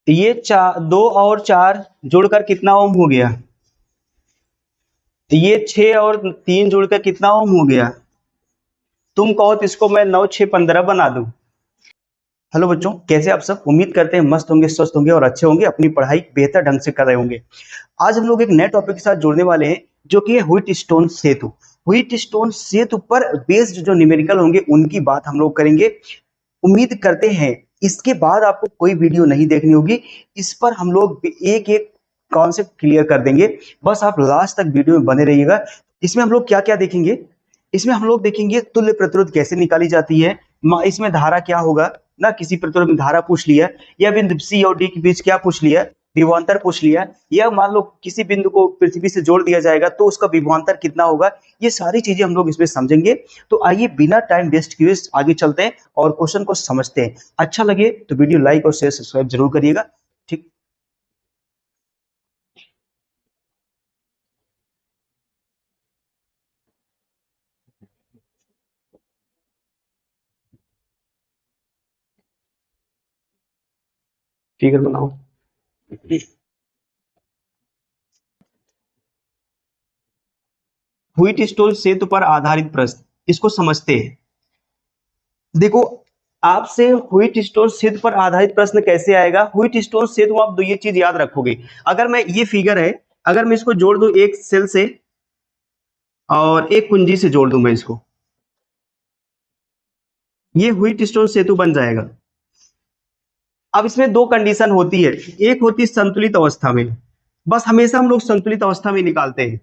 ये 2 और 4 जुड़कर कितना ओम हो गया? ये 6 और 3 जुड़कर कितना ओम हो गया? तुम कहो तो इसको मैं 9 6 15 बना दूं। हेलो बच्चों, कैसे आप सब? उम्मीद करते हैं मस्त होंगे, स्वस्थ होंगे और अच्छे होंगे, अपनी पढ़ाई बेहतर ढंग से कर रहे होंगे। आज हम लोग एक नए टॉपिक के साथ जुड़ने वाले हैं, जो कि है व्हीट स्टोन सेतु। व्हीट स्टोन सेतु पर बेस्ड जो न्यूमेरिकल होंगे उनकी बात हम लोग करेंगे। उम्मीद करते हैं इसके बाद आपको कोई वीडियो नहीं देखनी होगी। इस पर हम लोग एक एक कॉन्सेप्ट क्लियर कर देंगे। बस आप लास्ट तक वीडियो में बने रहिएगा। इसमें हम लोग क्या क्या देखेंगे? इसमें हम लोग देखेंगे तुल्य प्रतिरोध कैसे निकाली जाती है, इसमें धारा क्या होगा ना, किसी प्रतिरोध में धारा पूछ लिया, या बिंदु सी और डी के बीच क्या पूछ लिया, विभवांतर पूछ लिया, या मान लो किसी बिंदु को पृथ्वी से जोड़ दिया जाएगा तो उसका विभवांतर कितना होगा। ये सारी चीजें हम लोग इसमें समझेंगे। तो आइए बिना टाइम वेस्ट किए आगे चलते हैं और क्वेश्चन को समझते हैं। अच्छा लगे तो वीडियो लाइक और शेयर सब्सक्राइब जरूर करिएगा। ठीक, फिगर बनाओ। व्हीट स्टोन सेतु पर आधारित प्रश्न, इसको समझते हैं। देखो, आपसे व्हीट स्टोन सेतु पर आधारित प्रश्न कैसे आएगा? व्हीट स्टोन सेतु, आप दो ये चीज याद रखोगे। अगर मैं, ये फिगर है, अगर मैं इसको जोड़ दूं एक सेल से और एक कुंजी से जोड़ दूं मैं इसको, ये व्हीट स्टोन सेतु बन जाएगा। अब इसमें दो कंडीशन होती है, एक होती है संतुलित अवस्था में। बस हमेशा हम लोग संतुलित अवस्था में निकालते हैं।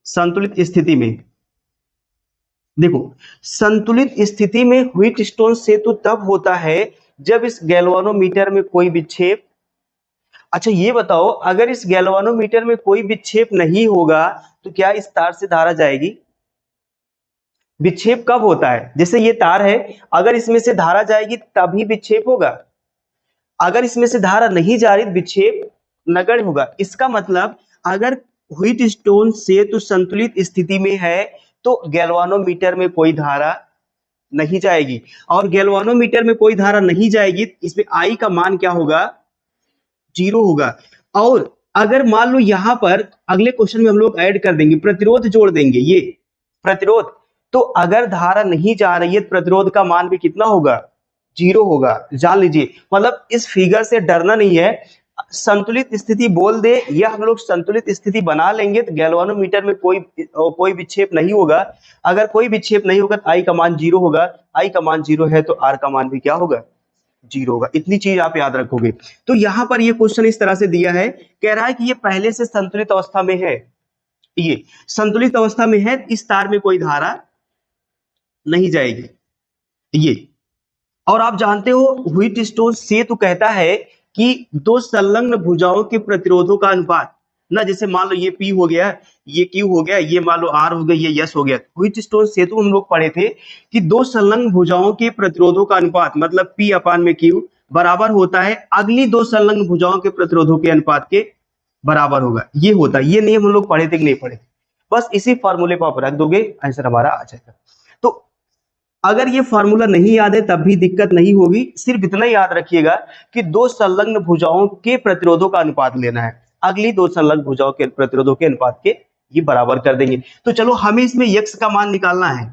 संतुलित स्थिति में देखो, संतुलित स्थिति में व्हीट स्टोन सेतु तब होता है जब इस गैल्वानोमीटर में कोई विक्षेप, अच्छा ये बताओ, अगर इस गैल्वानोमीटर में कोई विक्षेप नहीं होगा तो क्या इस तार से धारा जाएगी? विक्षेप कब होता है? जैसे ये तार है, अगर इसमें से धारा जाएगी तभी विक्षेप होगा। अगर इसमें से धारा नहीं जा रही, विक्षेप नगण्य होगा। इसका मतलब अगर व्हीट स्टोन सेतु संतुलित स्थिति में है तो गैल्वानोमीटर में कोई धारा नहीं जाएगी, और गैल्वानोमीटर में कोई धारा नहीं जाएगी, इसमें आई का मान क्या होगा? 0 होगा। और अगर मान लो यहां पर अगले क्वेश्चन में हम लोग ऐड कर देंगे, प्रतिरोध जोड़ देंगे, ये प्रतिरोध, तो अगर धारा नहीं जा रही है प्रतिरोध का मान भी कितना होगा? 0 होगा। जान लीजिए, मतलब इस फिगर से डरना नहीं है। संतुलित स्थिति बोल दे या हम लोग संतुलित स्थिति बना लेंगे तो गैल्वानोमीटर में कोई विक्षेप नहीं होगा। अगर कोई विक्षेप नहीं होगा तो आई का मान 0 होगा। आई का मान 0 है तो आर का मान भी क्या होगा? 0 होगा। इतनी चीज आप याद रखोगे। तो यहां पर ये क्वेश्चन इस तरह से दिया है, कह रहा है कि ये पहले से संतुलित अवस्था में है, ये संतुलित अवस्था में है, इस तार में कोई धारा नहीं जाएगी ये। और आप जानते हो व्हीट स्टोन सेतु कहता है कि दो संलग्न भुजाओं के प्रतिरोधों का अनुपात, ना जैसे मान लो ये P हो गया, ये Q हो गया, ये मान लो R हो गया, ये S हो गया। व्हीट स्टोन सेतु हम लोग पढ़े थे कि दो संलग्न भुजाओं के प्रतिरोधों का अनुपात मतलब P अपान में Q बराबर होता है अगली दो संलग्न भुजाओं के प्रतिरोधों के अनुपात के बराबर होगा। ये होता है, ये नियम हम लोग पढ़े थे कि नहीं पढ़े? बस इसी फॉर्मूले को आप रख दोगे, आंसर हमारा आ जाएगा। तो अगर ये फार्मूला नहीं याद है तब भी दिक्कत नहीं होगी, सिर्फ इतना याद रखिएगा कि दो संलग्न भुजाओं के प्रतिरोधों का अनुपात लेना है, अगली दो संलग्न भुजाओं के प्रतिरोधों के अनुपात के ये बराबर कर देंगे। तो चलो हमें इसमें यक्स का मान निकालना है,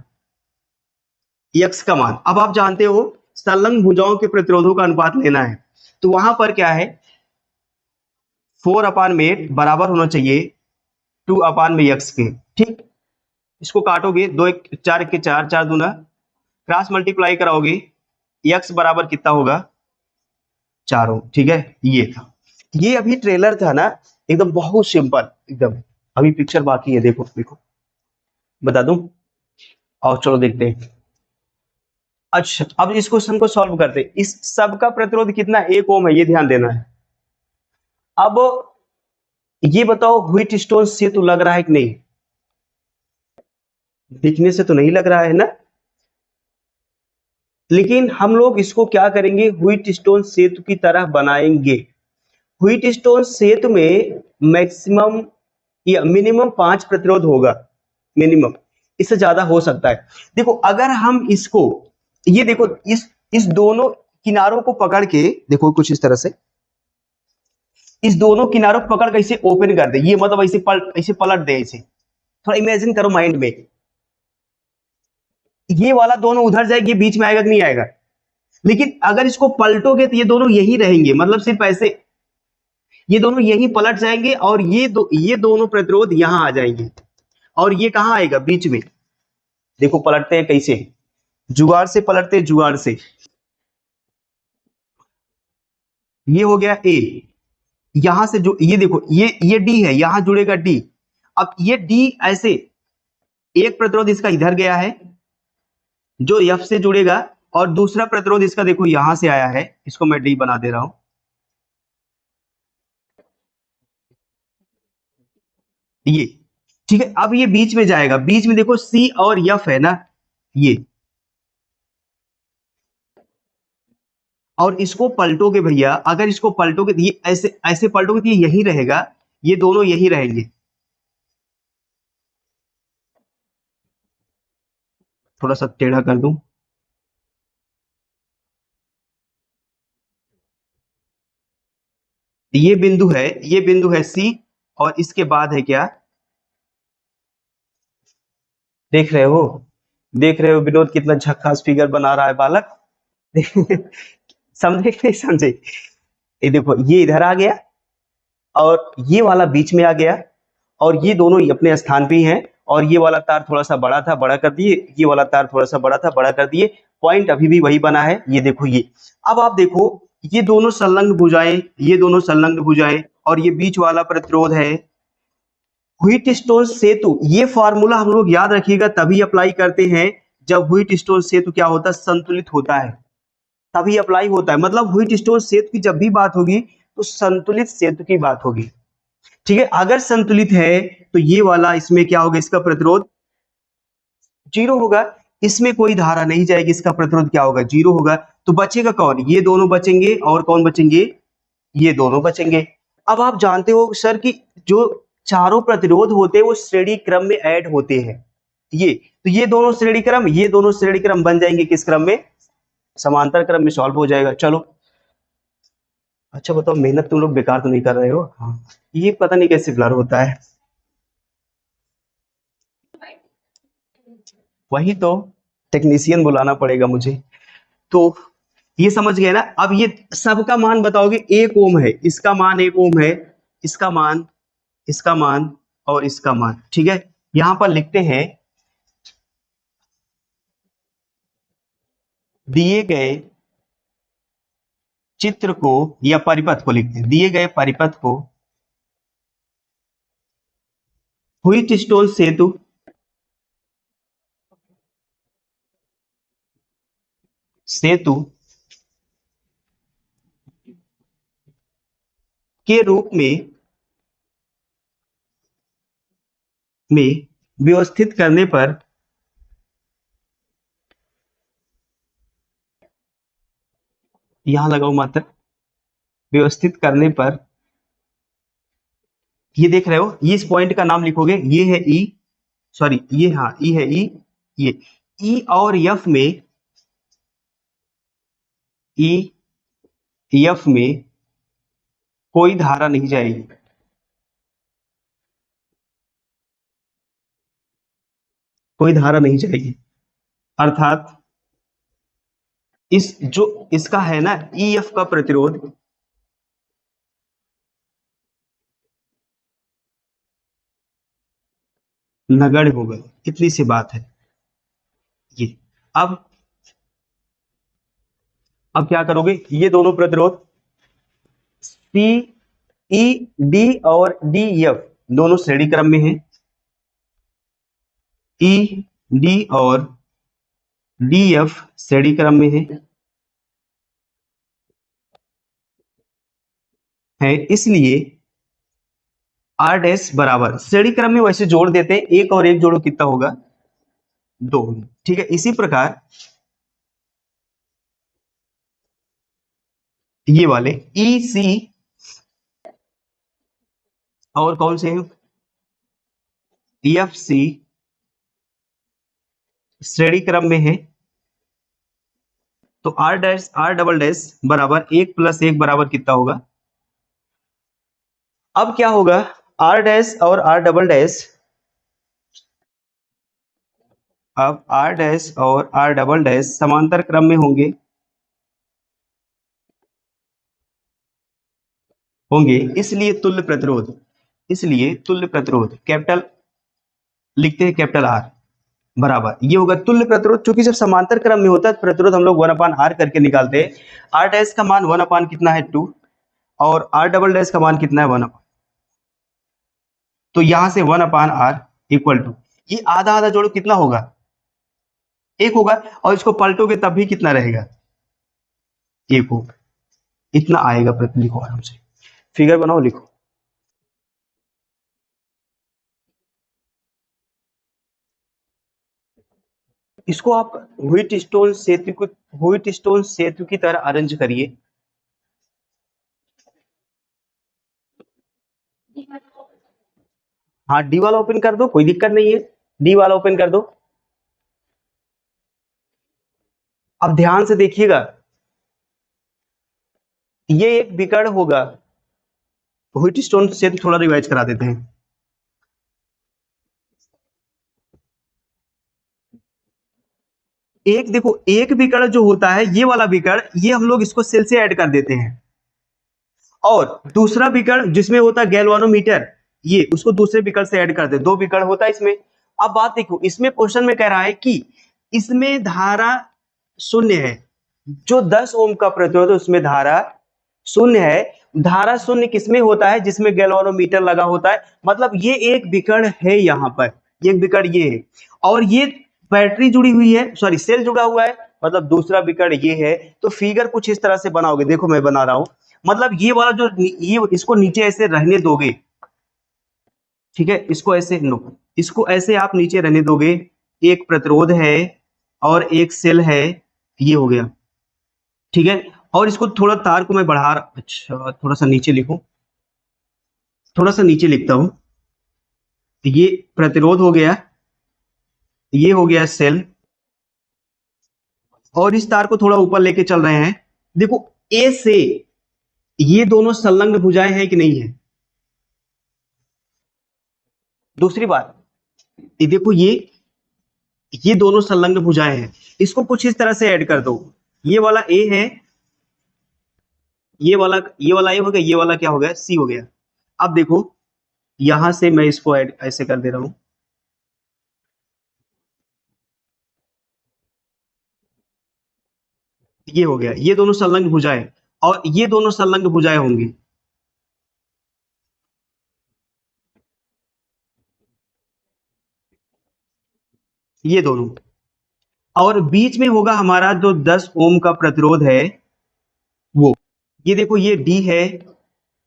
यक्स का मान। अब आप जानते हो संलग्न भुजाओं के प्रतिरोधों का अनुपात लेना है, तो वहां पर क्या है, 4/8 बराबर होना चाहिए 2/x के। ठीक, इसको काटोगे, 2 1 4 के 4, 4 दूना, क्रॉस मल्टीप्लाई कराओगे, x बराबर कितना होगा? 4 ओम। ठीक है, ये था, ये अभी ट्रेलर था ना, एकदम बहुत सिंपल एकदम। अभी पिक्चर बाकी है, देखो देखो बता दूं, और चलो देखते हैं। अच्छा, अब इस क्वेश्चन को सॉल्व करते हैं। इस सब का प्रतिरोध कितना? 1 ओम है, ये ध्यान देना है। अब ये बताओ व्हीट स्टोन सेतु लग रहा है कि नहीं? दिखने से तो नहीं लग रहा है ना, लेकिन हम लोग इसको क्या करेंगे, व्हीट स्टोन सेतु की तरह बनाएंगे। व्हीट स्टोन सेतु में मैक्सिमम या मिनिमम 5 प्रतिरोध होगा, मिनिमम, इससे ज्यादा हो सकता है। देखो अगर हम इसको, ये देखो, इस दोनों किनारों को पकड़ के देखो कुछ इस तरह से, इस दोनों किनारों को पकड़ के इसे ओपन कर दे, ये मतलब ऐसे पलट दे इसे। थोड़ा इमेजिन करो माइंड में, ये वाला दोनों उधर जाएगी, बीच में आएगा कि नहीं आएगा? लेकिन अगर इसको पलटोगे तो ये दोनों यही रहेंगे, मतलब सिर्फ ऐसे, ये दोनों यही पलट जाएंगे और ये दोनों प्रतिरोध यहां आ जाएंगे और ये कहां आएगा? बीच में। देखो पलटते हैं कैसे, जुगाड़ से पलटते हैं, जुगाड़ से। ये हो गया ए, यहां से जो ये देखो ये डी है, यहां जुड़ेगा डी। अब ये डी ऐसे, एक प्रतिरोध इसका इधर गया है जो एफ से जुड़ेगा और दूसरा प्रतिरोध इसका देखो यहां से आया है, इसको मैं डी बना दे रहा हूं, ये ठीक है। अब ये बीच में जाएगा, बीच में देखो सी और एफ है ना, ये, और इसको पलटोगे भैया, अगर इसको पलटोगे तो ये ऐसे ऐसे पलटोगे तो ये यही रहेगा, ये दोनों यही रहेंगे। थोड़ा सा टेढ़ा कर दूं, ये बिंदु है, ये बिंदु है सी, और इसके बाद है क्या? देख रहे हो, देख रहे हो विनोद कितना झक्कास फिगर बना रहा है बालक। समझे कि नहीं समझे? ये देखो ये इधर आ गया और ये वाला बीच में आ गया और ये दोनों अपने स्थान पे ही हैं, और ये वाला तार थोड़ा सा बड़ा था, बड़ा कर दिए, ये वाला तार थोड़ा सा बड़ा था, बड़ा कर दिए। पॉइंट अभी भी वही बना है, ये देखो ये। अब आप देखो ये दोनों संलग्न भुजाएं, ये दोनों संलग्न भुजाएं, और ये बीच वाला प्रतिरोध है। व्हीटस्टोन सेतु, ये फॉर्मूला हम लोग याद रखिएगा, तभी अप्लाई करते हैं जब व्हीटस्टोन सेतु क्या होता है? संतुलित होता है, तभी अप्लाई होता है। मतलब व्हीटस्टोन सेतु की जब भी बात होगी तो संतुलित सेतु की बात होगी, ठीक है। अगर संतुलित है तो ये वाला इसमें क्या होगा? इसका प्रतिरोध जीरो होगा, इसमें कोई धारा नहीं जाएगी, इसका प्रतिरोध क्या होगा? जीरो होगा। तो बचेगा कौन? ये दोनों बचेंगे, और कौन बचेंगे? ये दोनों बचेंगे। अब आप जानते हो सर कि जो चारों प्रतिरोध होते हैं वो श्रेणी क्रम में ऐड होते हैं, ये तो ये दोनों श्रेणी क्रम, ये दोनों श्रेणी क्रम बन जाएंगे किस क्रम में? समांतर क्रम में सॉल्व हो जाएगा। चलो अच्छा बताओ, मेहनत तुम लोग बेकार तो नहीं कर रहे हो? हाँ, ये पता नहीं कैसे ब्लर होता है, वही तो टेक्नीशियन बुलाना पड़ेगा मुझे। तो ये समझ गए ना? अब ये सबका मान बताओगे, 1 ओम है, इसका मान 1 ओम है, इसका मान, इसका मान और इसका मान, ठीक है। यहां पर लिखते हैं दिए गए चित्र को या परिपथ को, लिखते हैं दिए गए परिपथ को व्हीटस्टोन सेतु सेतु के रूप में व्यवस्थित करने पर यहां लगाओ मात्र, व्यवस्थित करने पर, ये देख रहे हो, ये इस पॉइंट का नाम लिखोगे, ये है ई, सॉरी ये, हाँ ई है ई, ये ई और एफ में, ई एफ में कोई धारा नहीं जाएगी, कोई धारा नहीं जाएगी। अर्थात इस जो इसका है ना ई एफ का प्रतिरोध, नगण्य होगा, इतनी सी बात है ये। अब अब क्या करोगे? ये दोनों प्रतिरोध सी ई डी और डी एफ दोनों श्रेणी क्रम में है, ई डी और डी एफ श्रेणी क्रम में है इसलिए आर डैश बराबर, श्रेणी क्रम में वैसे जोड़ देते हैं, एक और एक जोड़ो कितना होगा? 2, ठीक है। इसी प्रकार ये वाले ई सी और कौन से हैं? एफ सी श्रेणी क्रम में है, तो R dash R double dash बराबर 1 + 1 बराबर कितना होगा? अब क्या होगा, आर डैश और आर डबल डैश, अब आर डैश और आर डबल डैश समांतर क्रम में होंगे होंगे इसलिए तुल्य प्रतिरोध, इसलिए तुल्य प्रतिरोध कैपिटल लिखते हैं, कैपिटल आर बराबर ये होगा तुल्य प्रतिरोध। चूंकि जब समांतर क्रम में होता है प्रतिरोध हम लोग 1/r करके निकालते हैं। आर डैश का मान 1 कितना है 2 और आर डबल डैश का मान कितना है 1, तो यहां से 1/r इक्वल टू ये आधा आधा जोड़ो कितना होगा 1 होगा, और इसको पलटोगे तब भी कितना रहेगा 1 होगा। इतना आएगा प्रति, लिखो आराम से, फिगर बनाओ लिखो। इसको आप व्हीट स्टोन सेतु की तरह अरेंज करिए। हाँ डी वाला ओपन कर दो, कोई दिक्कत नहीं है, डी वाला ओपन कर दो। अब ध्यान से देखिएगा, ये एक विकर्ण होगा, व्हीट स्टोन सेतु थोड़ा रिवाइज करा देते हैं। एक देखो, एक विकर्ण जो होता है ये वाला विकर्ण, ये हम लोग इसको सेल से ऐड कर देते हैं, और दूसरा विकर्ण जिसमें होता है गैल्वानोमीटर, ये उसको दूसरे विकर्ण से ऐड कर दे, 2 विकर्ण होता है इसमें। अब बात देखो, इसमें क्वेश्चन में कह रहा है कि इसमें धारा शून्य है, जो 10 ओम का प्रतिरोध है उसमें धारा शून्य है। धारा शून्य किसमें होता है, जिसमें गैल्वानोमीटर लगा होता है, मतलब ये एक विकर्ण है, यहाँ पर ये एक विकर्ण ये है, और ये बैटरी जुड़ी हुई है, सॉरी सेल जुड़ा हुआ है, मतलब दूसरा विकर्ण ये है। तो फिगर कुछ इस तरह से बनाओगे, देखो मैं बना रहा हूं, मतलब ये वाला जो ये इसको नीचे ऐसे रहने दोगे, ठीक है, इसको ऐसे नो, इसको ऐसे आप नीचे रहने दोगे, एक प्रतिरोध है और एक सेल है, ये हो गया, ठीक है। और इसको थोड़ा तार को मैं बढ़ा रहा, अच्छा थोड़ा सा नीचे लिखूं, थोड़ा सा नीचे लिखता हूं, ये प्रतिरोध हो गया, ये हो गया सेल, और इस तार को थोड़ा ऊपर लेके चल रहे हैं। देखो ए से ये दोनों संलग्न भुजाएं हैं कि नहीं है। दूसरी बात, ये देखो ये दोनों संलग्न भुजाएं हैं, इसको कुछ इस तरह से ऐड कर दो, ये वाला ए है, ये वाला ए हो गया, ये वाला क्या हो गया सी हो गया। अब देखो यहां से मैं इसको ऐड ऐसे कर दे रहा हूं, ये हो गया, ये दोनों संलग्न भुजाएं, और ये दोनों संलग्न भुजाएं होंगी, ये दोनों, और बीच में होगा हमारा जो 10 ओम का प्रतिरोध है वो, ये देखो ये डी है,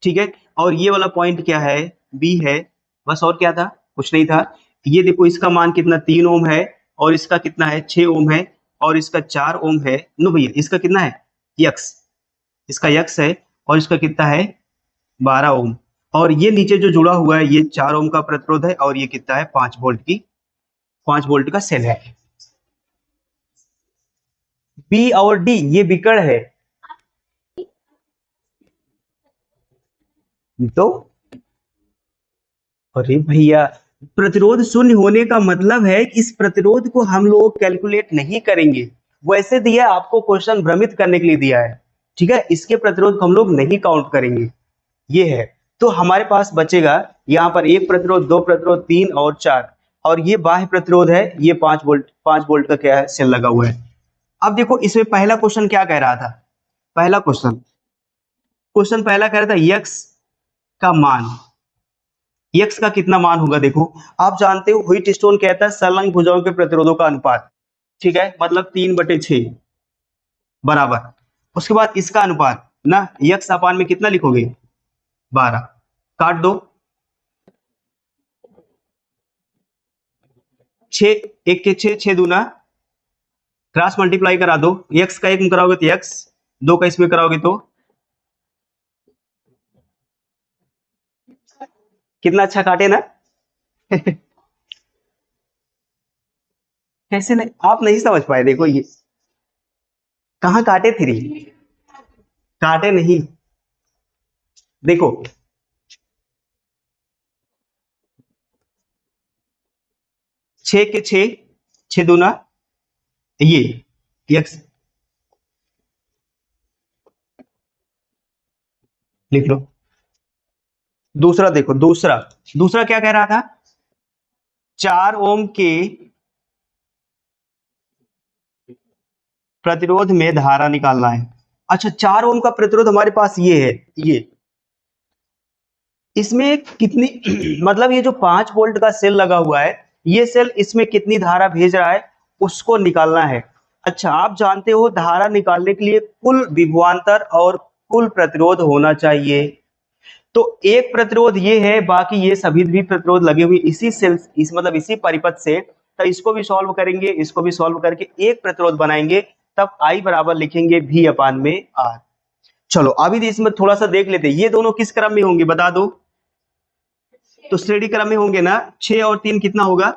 ठीक है, और ये वाला पॉइंट क्या है बी है, बस और क्या था, कुछ नहीं था। ये देखो इसका मान कितना 3 ओम है, और इसका कितना है 6 ओम है, और इसका 4 ओम है, नो भैया इसका कितना है यक्स, इसका यक्स है, और इसका कितना है 12 ओम, और ये नीचे जो जुड़ा हुआ है ये 4 ओम का प्रतिरोध है, और ये कितना है 5 वोल्ट का सेल है। बी और डी ये विकर्ण है, तो अरे भैया प्रतिरोध शून्य होने का मतलब है कि इस प्रतिरोध को हम लोग कैलकुलेट नहीं करेंगे, वैसे दिया आपको क्वेश्चन भ्रमित करने के लिए दिया है, ठीक है, इसके प्रतिरोध को हम लोग नहीं काउंट करेंगे, ये है। तो हमारे पास बचेगा यहाँ पर एक प्रतिरोध, दो प्रतिरोध, 3 और 4, और ये बाह्य प्रतिरोध है, ये 5 वोल्ट का क्या है सेल लगा हुआ है। अब देखो इसमें पहला क्वेश्चन क्या कह रहा था, पहला क्वेश्चन क्वेश्चन पहला कह रहा था यक्स का मान, यक्स का कितना मान होगा, देखो आप जानते हो व्हीट स्टोन कहता है संलग्न भुजाओं के प्रतिरोधों का अनुपात, ठीक है, मतलब 3/6 बराबर, उसके बाद इसका अनुपात ना, यक्स अपान में कितना लिखोगे 12, काट दो, 6 1 के 6 6 दूना, क्रॉस मल्टीप्लाई करा दो, यक्स का एक में कराओगे तो यक्स, दो का इसमें कराओगे तो कितना अच्छा काटे ना। कैसे नहीं, आप नहीं समझ पाए, देखो ये कहाँ काटे 3? काटे नहीं, देखो 6 के 6, 6 दूना ये x लिख लो। दूसरा देखो, दूसरा क्या कह रहा था? 4 ओम के प्रतिरोध में धारा निकालना है। अच्छा, 4 ओम का प्रतिरोध हमारे पास ये है, ये इसमें कितनी मतलब ये जो 5 वोल्ट का सेल लगा हुआ है, ये सेल इसमें कितनी धारा भेज रहा है उसको निकालना है। अच्छा, आप जानते हो धारा निकालने के लिए कुल विभवांतर और कुल प्रतिरोध होना चाहिए। तो एक प्रतिरोध ये है, बाकी ये सभी भी प्रतिरोध लगे हुए इसी सेल, मतलब इसी परिपथ से। तो इसको भी सॉल्व करेंगे, इसको भी सॉल्व करके एक प्रतिरोध बनाएंगे, तब I बराबर लिखेंगे V अपान में R। चलो अभी इसमें थोड़ा सा देख लेते हैं, ये दोनों किस क्रम में होंगे बता दो। तो श्रेणी क्रम में होंगे ना, 6 और 3 कितना होगा?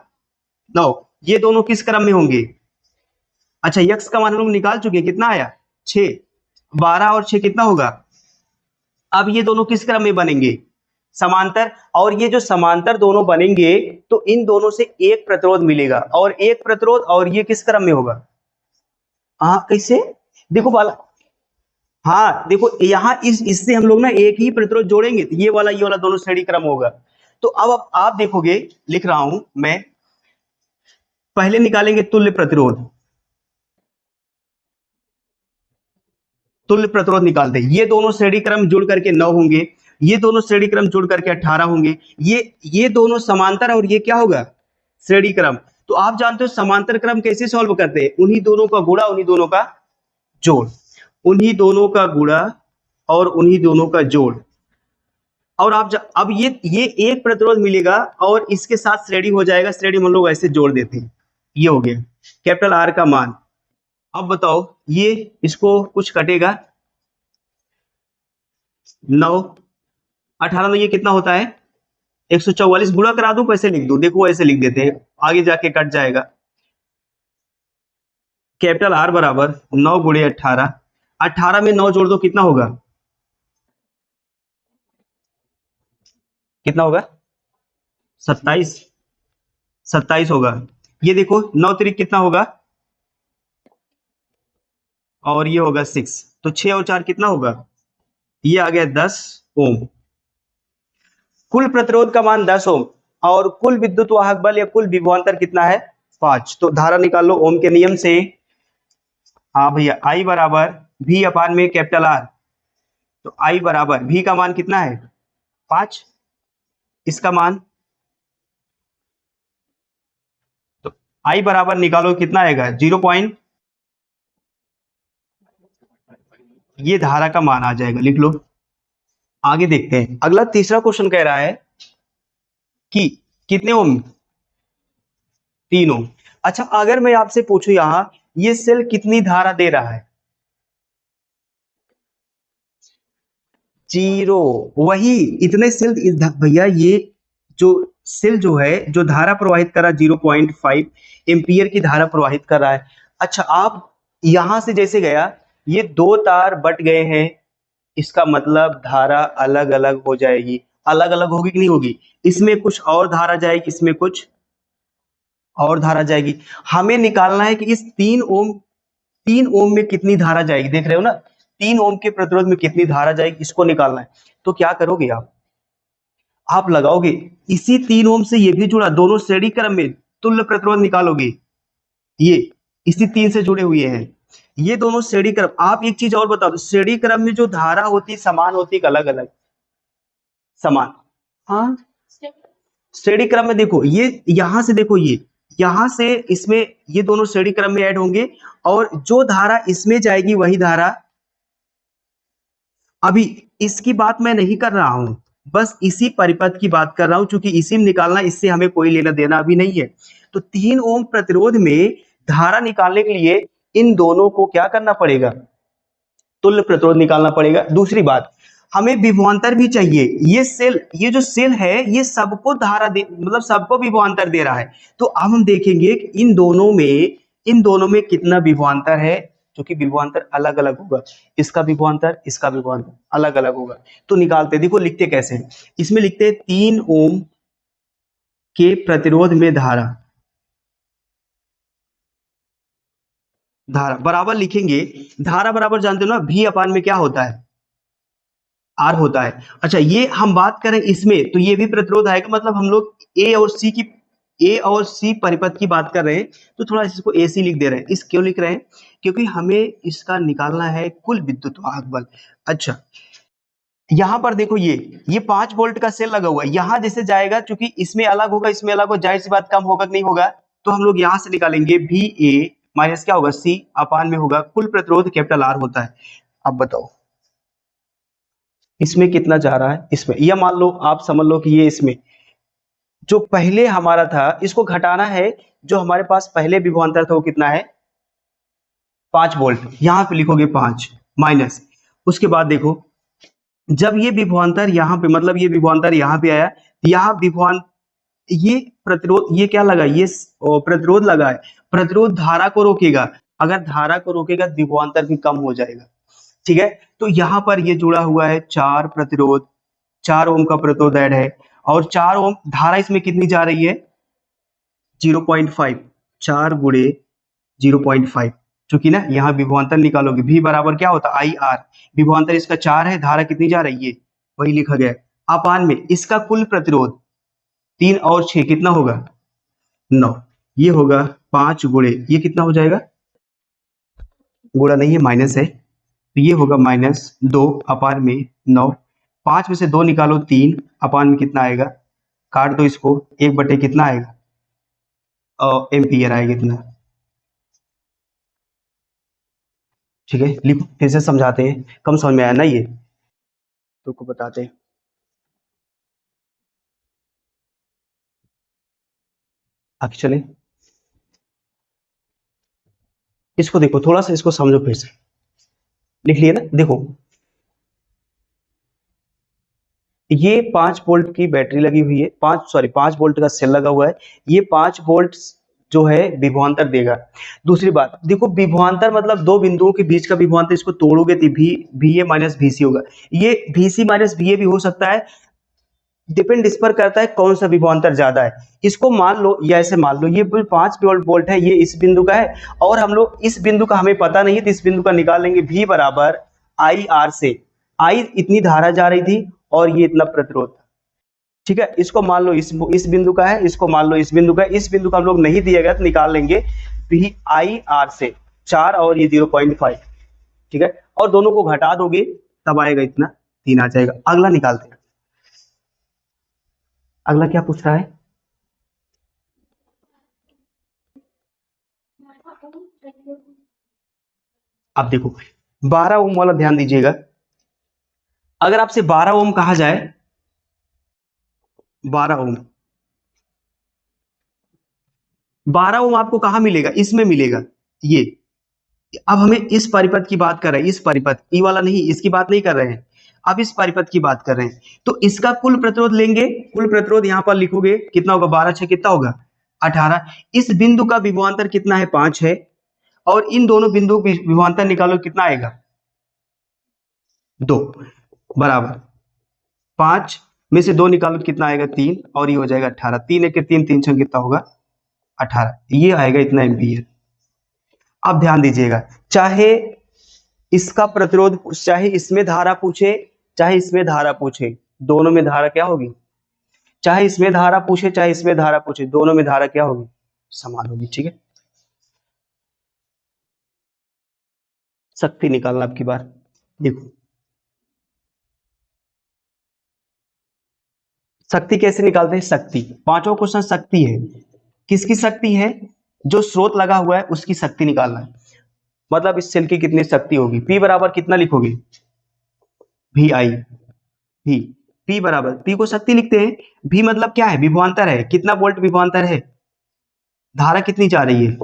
9। ये दोनों किस क्रम में होंगे? अच्छा, x का मान हम लोग निकाल चुके हैं, कितना आया? 6। 12 और 6 कितना होगा? अब ये दोनों किस क्रम में बनेंगे? समांतर। और ये जो समांतर दोनों बनेंगे तो इन दोनों से एक प्रतिरोध मिलेगा, और एक प्रतिरोध, और ये किस क्रम में होगा? हाँ कैसे? देखो बाला, हाँ देखो यहाँ इससे हम लोग ना एक ही प्रतिरोध जोड़ेंगे तो ये वाला दोनों श्रेणी क्रम होगा। तो अब आप देखोगे, लिख रहा हूं मैं, पहले निकालेंगे तुल्य प्रतिरोध। तुल्य प्रतिरोध निकालते हैं, ये दोनों श्रेणी क्रम जुड़ करके 9 होंगे, ये दोनों श्रेणी क्रम जुड़ करके 18 होंगे, ये दोनों समांतर और ये क्या होगा? श्रेणी क्रम। तो आप जानते हो समांतर क्रम कैसे सॉल्व करते हैं? उन्हीं दोनों का गुणा, उन्हीं दोनों का जोड़, उन्हीं दोनों का गुणा और उन्हीं दोनों का जोड़। और आप अब ये एक प्रतिरोध मिलेगा और इसके साथ श्रेणी हो जाएगा, श्रेणी हम लोग ऐसे जोड़ देते हैं, ये हो गया कैपिटल R का मान। अब बताओ, ये इसको कुछ कटेगा, 9 18 में ये कितना होता है? 144। गुणा करा दूं कैसे लिख दूं? देखो ऐसे लिख देते हैं, आगे जाके कट जाएगा। कैपिटल R बराबर 9 गुणे 18, 18 में 9 जोड़ दो कितना होगा? कितना होगा? 27, 27 होगा। ये देखो 9 त्रिक कितना होगा? और ये होगा 6, तो 6 और 4 कितना होगा? ये आ गया 10 ओम। कुल प्रतिरोध का मान 10 ओम और कुल विद्युत वाहक बल या कुल विभवांतर कितना है? 5। तो धारा निकाल लो ओम के नियम से। हाँ भैया, I बराबर V अपान में कैपिटल R। तो I बराबर V का मान कितना है? 5। इसका मान, तो I बराबर निकालो कितना आएगा? 0. ये धारा का मान आ जाएगा, लिख लो। आगे देखते हैं, अगला तीसरा क्वेश्चन कह रहा है कि कितने ओम? 3 ओम। अच्छा, अगर मैं आपसे पूछूं यहां ये सेल कितनी धारा दे रहा है? 0। वही इतने सेल भैया, ये जो सेल जो है, जो धारा प्रवाहित कर रहा है 0.5 एम्पियर की धारा प्रवाहित कर रहा है। अच्छा, आप यहां से जैसे गया, ये 2 तार बट गए हैं, इसका मतलब धारा अलग अलग हो जाएगी। अलग अलग होगी कि नहीं होगी? इसमें कुछ और धारा जाएगी, इसमें कुछ और धारा जाएगी। हमें निकालना है कि इस 3 ओम में कितनी धारा जाएगी। देख रहे हो ना, 3 ओम के प्रतिरोध में कितनी धारा जाएगी, इसको निकालना है। तो क्या करोगे आप लगाओगे इसी 3 ओम से ये भी जुड़ा, दोनों श्रेणी क्रम में तुल्य प्रतिरोध निकालोगे। ये इसी 3 से जुड़े हुए हैं, ये दोनों श्रेणी क्रम। आप एक चीज और बता दो, श्रेणी क्रम में जो धारा होती समान होती अलग अलग? समान। हाँ, श्रेणी क्रम में देखो, ये यहां से देखो, ये यहां से इसमें ये दोनों श्रेणी क्रम में ऐड होंगे, और जो धारा इसमें जाएगी वही धारा। अभी इसकी बात मैं नहीं कर रहा हूं, बस इसी परिपथ की बात कर रहा हूं, क्योंकि इसी में निकालना, इससे हमें कोई लेना देना अभी नहीं है। तो 3 ओम प्रतिरोध में धारा निकालने के लिए इन दोनों को क्या करना पड़ेगा? तुल्य प्रतिरोध निकालना पड़ेगा। दूसरी बात, हमें विभवांतर भी चाहिए। ये जो सेल है, ये सबको धारा दे, मतलब सबको विभवांतर दे रहा है। तो अब हम देखेंगे कि इन दोनों में कितना विभवांतर है। क्योंकि विभवांतर अलग अलग होगा, इसका विभवांतर अलग अलग होगा। तो निकालते, देखो लिखते कैसे हैं, इसमें लिखते हैं 3 ओम के प्रतिरोध में धारा, धारा बराबर लिखेंगे, धारा बराबर जानते हो ना, भी अपान में क्या होता है, आर होता है। अच्छा ये हम बात करें इसमें, तो ये भी प्रतिरोध आएगा, मतलब हम लोग ए और सी परिपथ की बात कर रहे हैं, तो थोड़ा इसको ए सी लिख दे रहे हैं। इस क्यों लिख रहे हैं, क्योंकि हमें इसका निकालना है कुल विद्युत वाहक बल। अच्छा यहाँ पर देखो, ये 5 वोल्ट का सेल लगा हुआ है, यहाँ जैसे जाएगा, चूंकि इसमें अलग होगा इसमें अलग होगा, जाहिर सी बात कम होगा कि नहीं होगा, तो हम लोग यहाँ से निकालेंगे भी ए माइनस क्या होगा, सी अपान में होगा कुल प्रतिरोध कैपिटल आर होता है। अब बताओ इसमें कितना जा रहा है, इसमें, या मान लो आप समझ लो कि ये इसमें जो पहले हमारा था इसको घटाना है, जो हमारे पास पहले विभवांतर था वो कितना है, 5 वोल्ट, यहाँ पे लिखोगे 5 माइनस, उसके बाद देखो जब ये विभवांतर यहाँ पे, मतलब ये विभवांतर यहाँ पे आया, यहाँ विभवान, ये प्रतिरोध, ये क्या लगा, ये प्रतिरोध लगा है, प्रतिरोध धारा को रोकेगा, अगर धारा को रोकेगा तो विभवांतर भी कम हो जाएगा। ठीक है, तो यहाँ पर ये जुड़ा हुआ है 4 प्रतिरोध, 4 ओम का प्रतिरोध ऐड है, और 4 ओम धारा इसमें कितनी जा रही है, 0.5, 4 गुणे 0.5, चूंकि ना यहाँ विभवांतर निकालोगे, भी बराबर क्या होता है आई आर, विभवांतर इसका 4 है, धारा कितनी जा रही है, वही लिखा गया, अपान में इसका कुल प्रतिरोध 3 और 6 कितना होगा, 9, ये होगा 5 गुणे, ये कितना हो जाएगा, गुणा नहीं है माइनस है, तो ये होगा -2 अपान में 9, 5 में से 2 निकालो 3 अपान में कितना आएगा, काट दो इसको, 1 बटे कितना आएगा, एम्पियर आएगा इतना। ठीक है, लिखो फिर से समझाते हैं, कम समझ में आया ना ये, तो को बताते हैं। आगे चले, इसको देखो थोड़ा सा, इसको समझो फिर से, लिख लिए ना, देखो ये 5 वोल्ट की बैटरी लगी हुई है, 5 वोल्ट का सेल लगा हुआ है, ये 5 वोल्ट जो है विभवांतर देगा। दूसरी बात देखो, विभवांतर मतलब दो बिंदुओं के बीच का विभवांतर, इसको तोड़ोगे तो भी ए माइनस भी सी होगा, ये भी सी माइनस भी ए भी हो सकता है, डिपेंड इस पर करता है कौन सा विभवांतर ज्यादा है। इसको मान लो, या ऐसे मान लो ये 5 वोल्ट है, ये इस बिंदु का है, और हम लोग इस बिंदु का हमें पता नहीं है, तो इस बिंदु का निकाल लेंगे, भी बराबर आई आर से, आई इतनी धारा जा रही थी और ये इतना प्रतिरोध था। ठीक है, इसको मान लो इस बिंदु का है, इसको मान लो इस बिंदु का है, इस बिंदु का हम लोग नहीं दिया गया तो निकाल लेंगे भी आई आर से 4 और ये 0.5। ठीक है, और दोनों को घटा दोगे तब आएगा इतना, 3 आ जाएगा। अगला निकालते हैं, अगला क्या पूछ रहा है, आप देखो 12 ओम वाला ध्यान दीजिएगा, अगर आपसे 12 ओम कहा जाए, 12 ओम, 12 ओम आपको कहां मिलेगा, इसमें मिलेगा, ये, अब हमें इस परिपथ की बात कर रहे हैं, इस परिपथ ई वाला नहीं, इसकी बात नहीं कर रहे हैं, अब इस परिपथ की बात कर रहे हैं, तो इसका कुल प्रतिरोध लेंगे, कुल प्रतिरोध यहां पर लिखोगे कितना होगा, 12 6 कितना होगा, 18, इस बिंदु का विभवांतर कितना है, 5 है, और इन दोनों बिंदु विभवांतर निकालो कितना आएगा, 2 बराबर 5 में से 2 निकालो तो कितना आएगा, 3, और ये हो जाएगा 18, 3 एक 3 3 6 कितना होगा, 18, ये आएगा इतना एम्पियर। अब ध्यान दीजिएगा, चाहे इसका प्रतिरोध, चाहे इसमें धारा पूछे चाहे इसमें धारा पूछे, दोनों में धारा क्या होगी, चाहे इसमें धारा पूछे चाहे इसमें धारा पूछे, दोनों में धारा क्या होगी, समान होगी। ठीक है, शक्ति निकालना आपकी बार, देखो शक्ति कैसे निकालते हैं, शक्ति, पांचों क्वेश्चन शक्ति है, किसकी शक्ति है, जो स्रोत लगा हुआ है उसकी शक्ति निकालना है, मतलब इस सेल की कितनी शक्ति होगी, P बराबर कितना लिखोगे, भी आई, भी P बराबर, P को शक्ति लिखते हैं, भी मतलब क्या है, विभवांतर है, कितना वोल्ट विभवांतर है, धारा कितनी जा रही है,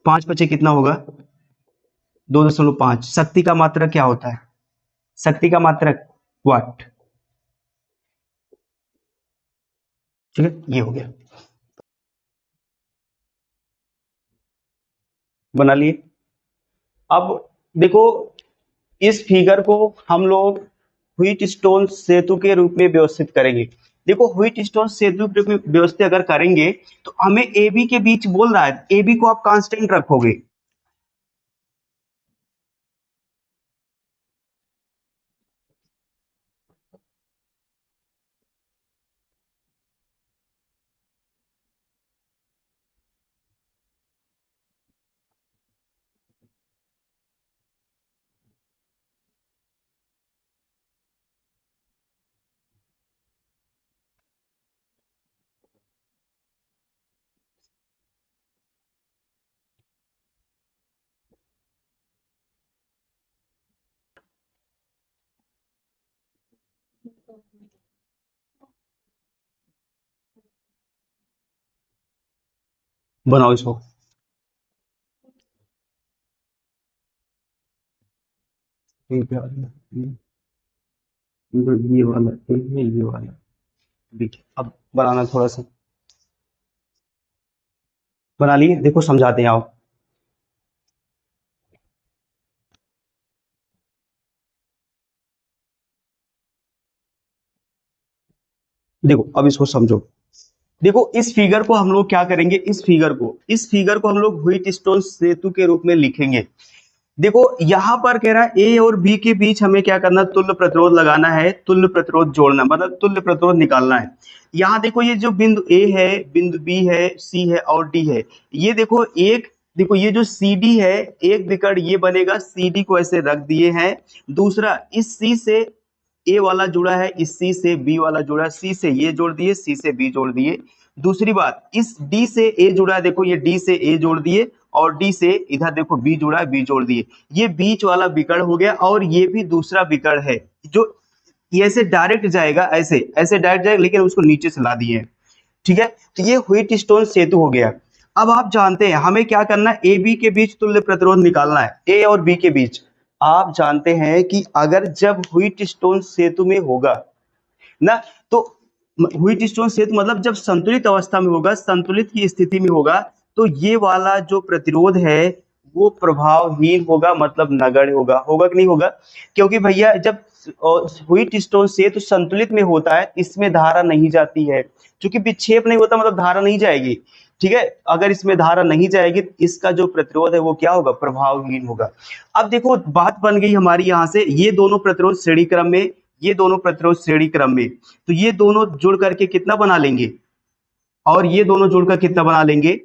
5 बचे कितना होगा, 2.5, शक्ति का मात्रक क्या होता है, शक्ति का मात्रक वाट। ठीक है, ये हो गया। बना लिए। अब देखो इस फिगर को हम लोग व्हीटस्टोन सेतु के रूप में व्यवस्थित करेंगे। देखो व्हीटस्टोन सेतु के रूप में व्यवस्थित अगर करेंगे तो हमें AB के बीच बोल रहा है, AB को आप कांस्टेंट रखोगे। बनाओ इसको। ठीक है, ये वाला ये वाला ठीक है। अब बनाना थोड़ा सा बना लिए, देखो समझाते हैं आओ। देखो अब इसको समझो। देखो इस फिगर को हम लोग क्या करेंगे, इस फिगर को हम लोग व्हीटस्टोन सेतु के रूप में लिखेंगे। देखो यहां पर कह रहा है ए और बी के बीच हमें क्या करना, तुल्य प्रतिरोध लगाना है, तुल्य प्रतिरोध जोड़ना मतलब तुल्य प्रतिरोध निकालना है। यहाँ देखो ये जो बिंदु ए है, बिंदु बी है, सी है और डी है, ये देखो एक, देखो ये जो सी डी है, एक विकर्ण ये बनेगा, सी डी को ऐसे रख दिए हैं। दूसरा इस सी से ए वाला जुड़ा है, इस सी से बी वाला जुड़ा है, सी से ये जोड़ दिए, सी से बी जोड़ दिए। दूसरी बात इस डी से ए जुड़ा है, देखो ये डी से ए जोड़ दिए और डी से इधर देखो बी जुड़ा है, बी जोड़ दिए। ये बीच वाला विकर्ण हो गया और ये भी दूसरा विकर्ण है जो ये ऐसे डायरेक्ट जाएगा, ऐसे ऐसे डायरेक्ट जाएगा लेकिन उसको नीचे से ला दिए। ठीक है, तो ये व्हीटस्टोन सेतु हो गया। अब आप जानते हैं हमें क्या करना है, ए बी के बीच तुल्य प्रतिरोध निकालना है, ए और बी के बीच। आप जानते हैं कि अगर जब व्हीटस्टोन सेतु में होगा ना, तो व्हीटस्टोन सेतु मतलब जब संतुलित अवस्था में होगा, संतुलित की स्थिति में होगा, तो ये वाला जो प्रतिरोध है वो प्रभावहीन होगा, मतलब नगण्य होगा। होगा कि नहीं होगा? क्योंकि भैया जब व्हीटस्टोन सेतु संतुलित में होता है, इसमें धारा नहीं जाती है, क्योंकि विक्षेप नहीं होता मतलब धारा नहीं जाएगी। ठीक है, अगर इसमें धारा नहीं जाएगी तो इसका जो प्रतिरोध है वो क्या होगा, प्रभावहीन होगा। अब देखो बात बन गई हमारी यहाँ से, ये दोनों प्रतिरोध श्रेणी क्रम में, ये दोनों प्रतिरोध श्रेणी क्रम में, तो ये दोनों जुड़ करके कितना बना लेंगे, और ये दोनों जुड़कर कितना बना लेंगे।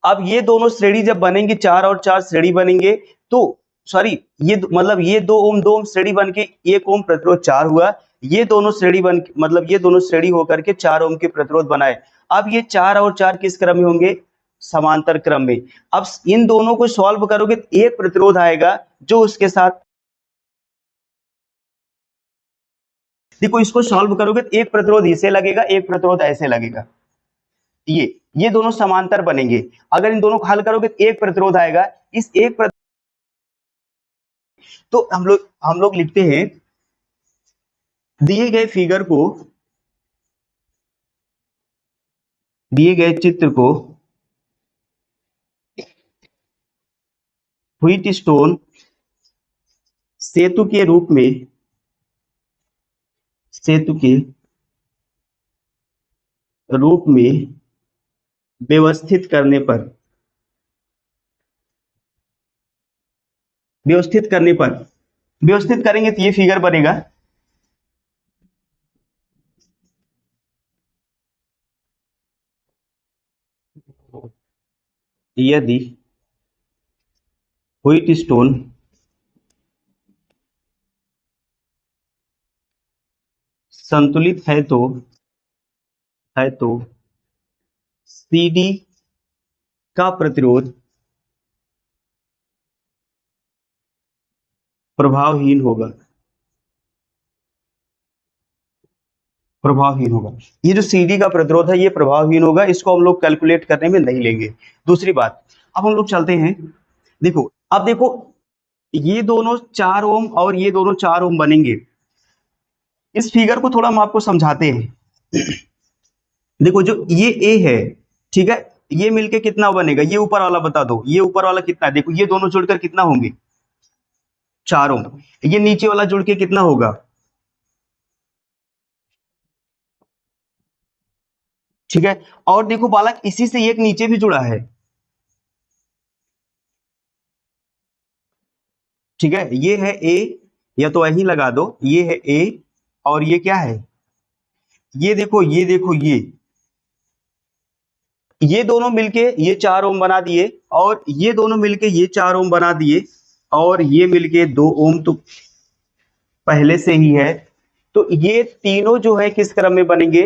अब ये दोनों श्रेणी जब बनेंगे, 4 और 4 श्रेणी बनेंगे, तो सॉरी ये मतलब ये 2 ओम श्रेणी बन के 1 ओम प्रतिरोध 4 हुआ, ये दोनों श्रेणी बन मतलब ये दोनों श्रेणी होकर के 4 ओम के प्रतिरोध बनाए। अब ये 4 और 4 किस क्रम में होंगे, समांतर क्रम में। अब इन दोनों को सॉल्व करोगे तो एक प्रतिरोध आएगा जो उसके साथ, देखो इसको सॉल्व करोगे तो एक प्रतिरोध इसे लगेगा, एक प्रतिरोध ऐसे लगेगा, ये दोनों समांतर बनेंगे। अगर इन दोनों को हल करोगे तो एक प्रतिरोध आएगा, इस एक तो हम लोग लिखते हैं दिए गए फिगर को, दिए गए चित्र को व्हीटस्टोन सेतु के रूप में, सेतु के रूप में व्यवस्थित करने पर, व्यवस्थित करने पर, व्यवस्थित करेंगे तो ये फिगर बनेगा। यदि व्हीटस्टोन संतुलित है तो CD का प्रतिरोध प्रभावहीन होगा, प्रभावहीन होगा। ये जो CD का प्रतिरोध है ये प्रभावहीन होगा, इसको हम लोग कैलकुलेट करने में नहीं लेंगे। दूसरी बात, अब हम लोग चलते हैं, देखो अब देखो ये दोनों 4 ओम और ये दोनों 4 ओम बनेंगे। इस फिगर को थोड़ा हम आपको समझाते हैं। देखो जो ये A है, ठीक है, ये मिलके कितना बनेगा, ये ऊपर वाला बता दो, ये ऊपर वाला कितना है, देखो ये दोनों जुड़कर कितना होंगे, 4 ओम। ये नीचे वाला जुड़ के कितना होगा, ठीक है। और देखो बालक, इसी से एक नीचे भी जुड़ा है, ठीक है। ये है ए, या तो यही लगा दो, ये है ए, और ये क्या है, ये देखो, ये देखो, ये दोनों मिलके ये 4 ओम बना दिए, और ये दोनों मिलके ये 4 ओम बना दिए, और ये मिलके 2 ओम तो पहले से ही है। तो ये तीनों जो है किस क्रम में बनेंगे,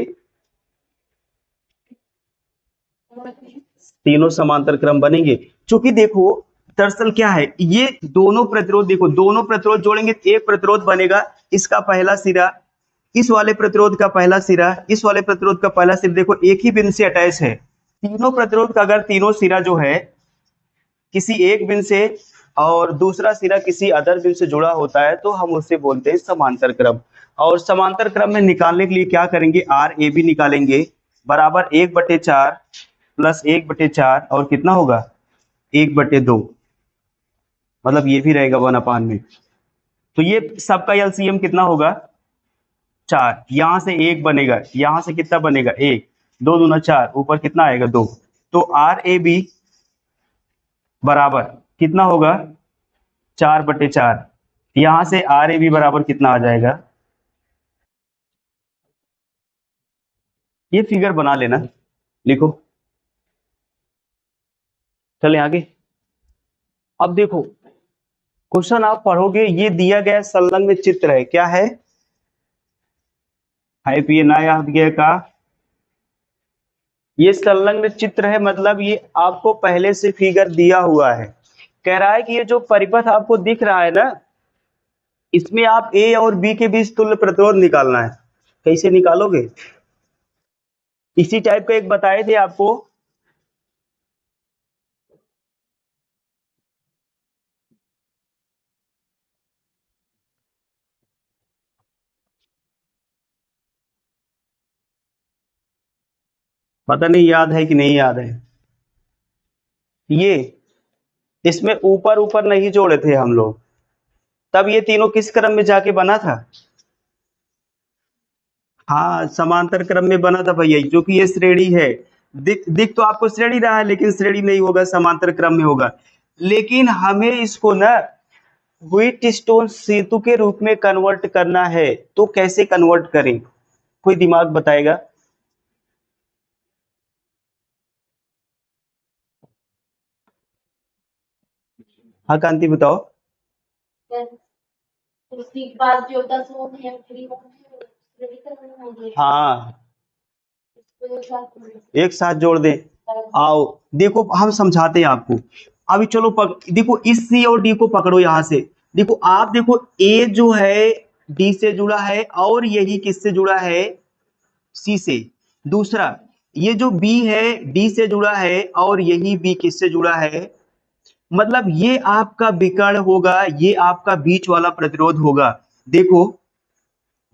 तीनों समांतर क्रम बनेंगे। क्योंकि देखो दरअसल क्या है, ये दोनों प्रतिरोध, देखो दोनों प्रतिरोध जोड़ेंगे तो एक प्रतिरोध बनेगा, इसका पहला सिरा, इस वाले प्रतिरोध का पहला सिरा, इस वाले प्रतिरोध का पहला सिरा, देखो एक ही बिंदु से अटैच है। तीनों प्रतिरोध का अगर तीनों सिरा जो है किसी एक बिंदु से, और दूसरा सिरा किसी अदर बिंदु से जुड़ा होता है, तो हम उसे बोलते हैं समांतर क्रम। और समांतर क्रम में निकालने के लिए क्या करेंगे, आर ए बी निकालेंगे, बराबर 1/4 प्लस 1/4, और कितना होगा 1/2, मतलब ये भी रहेगा 1/, में। तो ये सबका एलसीएम कितना होगा, 4। यहां से 1 बनेगा, यहां से कितना बनेगा 1, 2 दूना 4, ऊपर कितना आएगा 2। तो आर ए बी बराबर कितना होगा, 4/4। यहां से आर ए बी बराबर कितना आ जाएगा, ये फिगर बना लेना, लिखो। चले आगे। अब देखो क्वेश्चन आप पढ़ोगे, ये दिया गया संलग्न चित्र है, क्या है, गया का ये संलग्न चित्र है, मतलब ये आपको पहले से फिगर दिया हुआ है। कह रहा है कि ये जो परिपथ आपको दिख रहा है ना, इसमें आप ए और बी के बीच तुल्य प्रतिरोध निकालना है। कैसे निकालोगे, इसी टाइप का एक बताए थे आपको, पता नहीं याद है कि नहीं याद है। ये इसमें ऊपर ऊपर नहीं जोड़े थे हम लोग, तब ये तीनों किस क्रम में जाके बना था, हाँ समांतर क्रम में बना था भैया, क्योंकि ये श्रेणी है। दिख तो आपको श्रेणी रहा है, लेकिन श्रेणी नहीं होगा, समांतर क्रम में होगा। लेकिन हमें इसको ना व्हीटस्टोन सेतु के रूप में कन्वर्ट करना है, तो कैसे कन्वर्ट करें, कोई दिमाग बताएगा। हाँ कांति बताओ। उसके बाद जो 10 ओम है फ्री रेडी करना होगा, हाँ इसको एक साथ जोड़ दे। आओ देखो हम समझाते हैं आपको। अभी चलो देखो इस सी और डी को पकड़ो, यहां से देखो, आप देखो ए जो है डी से जुड़ा है, और यही किससे जुड़ा है, सी से। दूसरा ये जो बी है डी से जुड़ा है, और यही बी किससे जुड़ा है, मतलब ये आपका विकर्ण होगा, ये आपका बीच वाला प्रतिरोध होगा। देखो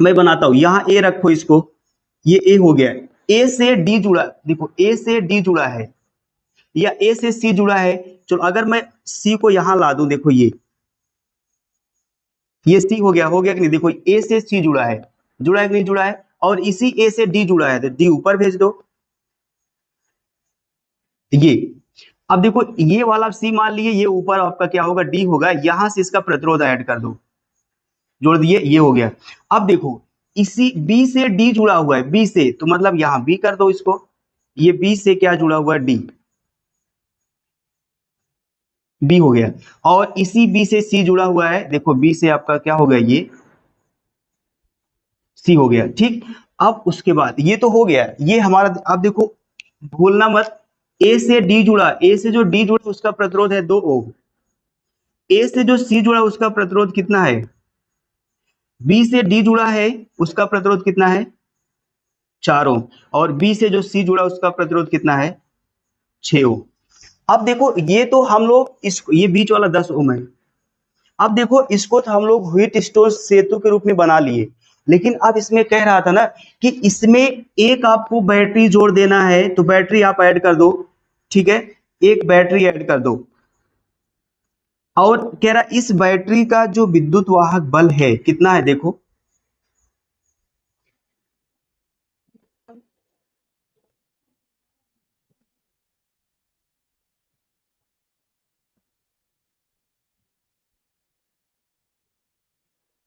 मैं बनाता हूं, यहां ए रखो इसको, ये ए हो गया, ए से डी जुड़ा, देखो ए से डी जुड़ा है, या ए से सी जुड़ा है। चलो अगर मैं सी को यहां ला दूं, देखो ये सी हो गया कि नहीं, देखो ए से सी जुड़ा है, जुड़ा है कि नहीं जुड़ा है, और इसी ए से डी जुड़ा है, तो डी ऊपर भेज दो। ये अब देखो ये वाला सी मान लिए, ये ऊपर आपका क्या होगा, डी होगा, यहां से इसका प्रतिरोध ऐड कर दो, जोड़ दिए, ये हो गया। अब देखो इसी बी से डी जुड़ा हुआ है, बी से, तो मतलब यहां बी कर दो इसको, ये बी से क्या जुड़ा हुआ है, डी, बी हो गया। और इसी बी से सी जुड़ा हुआ है, देखो बी से आपका क्या हो गया, ये सी हो गया, ठीक। अब उसके बाद ये तो हो गया, ये हमारा, अब देखो भूलना मत, ए से डी जुड़ा, ए से जो डी जुड़ा उसका प्रतिरोध है 2 ओम, ए से जो सी जुड़ा उसका प्रतिरोध कितना है, बी से डी जुड़ा है उसका प्रतिरोध कितना है, 4 ओम, और बी से जो सी जुड़ा उसका प्रतिरोध कितना है, 6 ओम। अब देखो ये तो हम लोग ये बीच वाला 10 ओम है। अब देखो इसको तो हम लोग व्हीटस्टोन सेतु के रूप में बना लिए, लेकिन अब इसमें कह रहा था ना कि इसमें एक आपको बैटरी जोड़ देना है, तो बैटरी आप ऐड कर दो, ठीक है, एक बैटरी ऐड कर दो। और कह रहा इस बैटरी का जो विद्युत वाहक बल है कितना है, देखो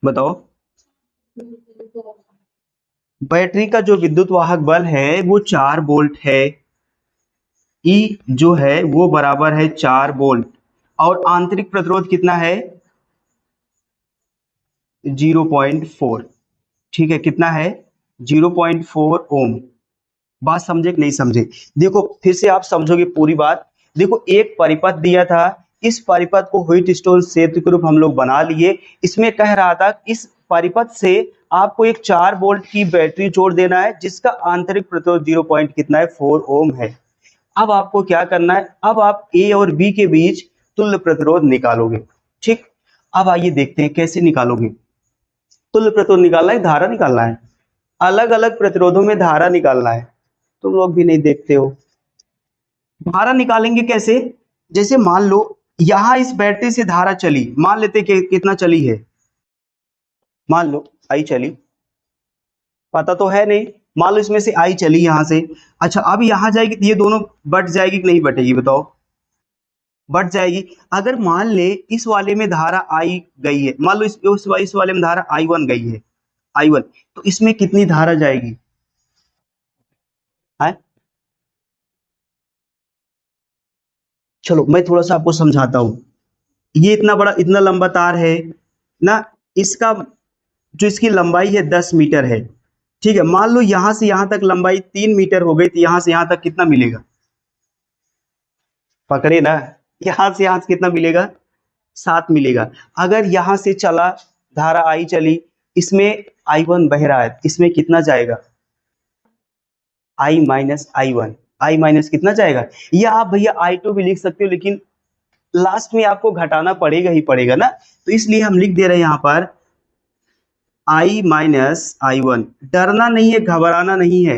बताओ। बैटरी का जो विद्युत वाहक बल है वो 4 वोल्ट है। ई जो है वो बराबर है 4 वोल्ट। और आंतरिक प्रतिरोध कितना है, 0.4। ठीक है, कितना है, 0.4 ओम। बात समझे कि नहीं समझे? देखो फिर से आप समझोगे पूरी बात। देखो एक परिपथ दिया था, इस परिपथ को व्हीटस्टोन क्षेत्र के रूप हम लोग बना लिए। इसमें कह रहा था इस परिपथ से आपको एक 4 वोल्ट की बैटरी जोड़ देना है जिसका आंतरिक प्रतिरोध 0 पॉइंट कितना है, 4 ओम है। अब आपको क्या करना है, अब आप ए और बी के बीच तुल्य प्रतिरोध निकालोगे। ठीक, अब आइए देखते हैं कैसे निकालोगे। तुल्य प्रतिरोध निकालना है, धारा निकालना है, अलग अलग प्रतिरोधों में धारा निकालना है। तुम लोग भी नहीं देखते हो। धारा निकालेंगे कैसे, जैसे मान लो यहां इस बैटरी से धारा चली, मान लेते कि कितना चली है, मान लो आई चली, पता तो है नहीं, मान लो इसमें से आई चली यहां से। अच्छा अब यहां जाएगी तो ये दोनों बट जाएगी कि नहीं बटेगी, बताओ। बट जाएगी। अगर मान ले इस वाले में धारा आई गई है, मान लो इस वाले में धारा आई वन गई है, आई वन, तो इसमें कितनी धारा जाएगी है? चलो मैं थोड़ा सा आपको समझाता हूँ। ये इतना बड़ा इतना लंबा तार है ना, इसका जो इसकी लंबाई है 10 मीटर है। ठीक है, मान लो यहां से यहां तक लंबाई 3 मीटर हो गई, तो यहां से यहां तक कितना मिलेगा, पकड़े ना, यहां से कितना मिलेगा, 7 मिलेगा। अगर यहां से चला, धारा आई चली, इसमें आई वन बह रहा है, इसमें कितना जाएगा, I-I1, आई माइनस कितना जाएगा, या आप भैया I2 भी लिख सकते हो, लेकिन लास्ट में आपको घटाना पड़ेगा ही पड़ेगा ना, तो इसलिए हम लिख दे रहे हैं यहां पर I-I1। डरना नहीं है, घबराना नहीं है।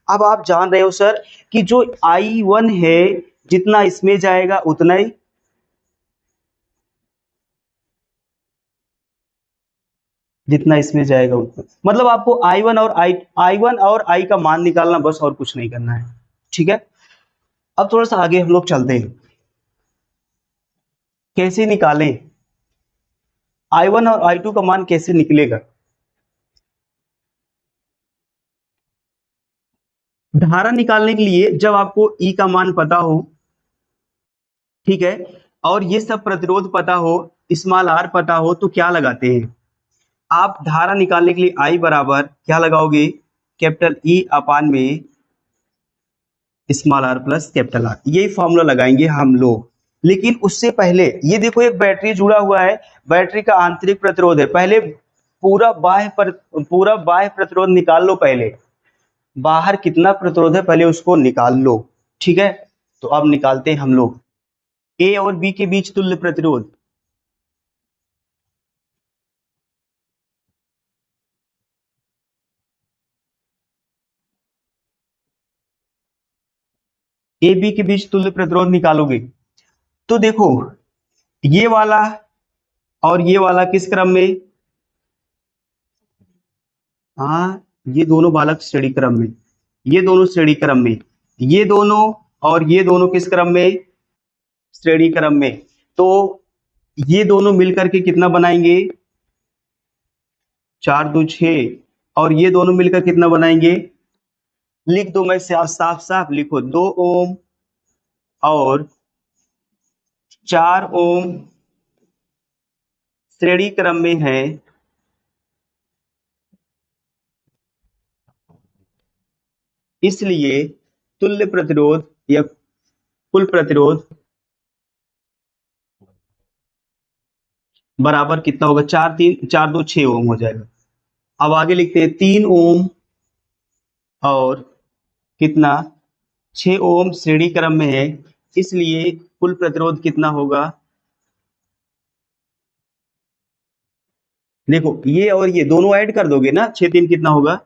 अब आप जान रहे हो सर कि जो I1 है जितना इसमें जाएगा उतना ही, जितना इसमें जाएगा उतना, मतलब आपको आई वन और आई का मान निकालना, बस और कुछ नहीं करना है। ठीक है, अब थोड़ा सा आगे हम लोग चलते हैं, कैसे निकालें I1 और I2 का मान कैसे निकलेगा। धारा निकालने के लिए जब आपको ई का मान पता हो, ठीक है, और ये सब प्रतिरोध पता हो, स्मॉल आर पता हो, तो क्या लगाते हैं आप, धारा निकालने के लिए आई बराबर क्या लगाओगे, कैपिटल ई अपान में small R plus capital R, यही फॉर्मूला लगाएंगे हम लोग। लेकिन उससे पहले ये देखो एक बैटरी जुड़ा हुआ है, बैटरी का आंतरिक प्रतिरोध है, पहले पूरा बाह्य प्रतिरोध निकाल लो, पहले बाहर कितना प्रतिरोध है पहले उसको निकाल लो। ठीक है, तो अब निकालते हैं हम लोग ए और बी के बीच तुल्य प्रतिरोध। ए बी के बीच तुल्य प्रतिरोध निकालोगे तो देखो ये वाला और ये वाला किस क्रम में, हाँ ये दोनों बालक श्रेणी क्रम में, ये दोनों श्रेणी क्रम में, ये दोनों और ये दोनों किस क्रम में, श्रेणी क्रम में। तो ये दोनों मिलकर के कितना बनाएंगे, 4 2 6, और ये दोनों मिलकर कितना बनाएंगे, लिख दो, मैं साफ साफ लिखो, 2 ओम और 4 ओम श्रेणी क्रम में है, इसलिए तुल्य प्रतिरोध या कुल प्रतिरोध बराबर कितना होगा, 4 2 6 ओम हो जाएगा। अब आगे लिखते हैं 3 ओम और कितना, 6 ओम श्रेणी क्रम में है, इसलिए कुल प्रतिरोध कितना होगा, देखो ये और ये दोनों ऐड कर दोगे ना, 6 3 कितना होगा,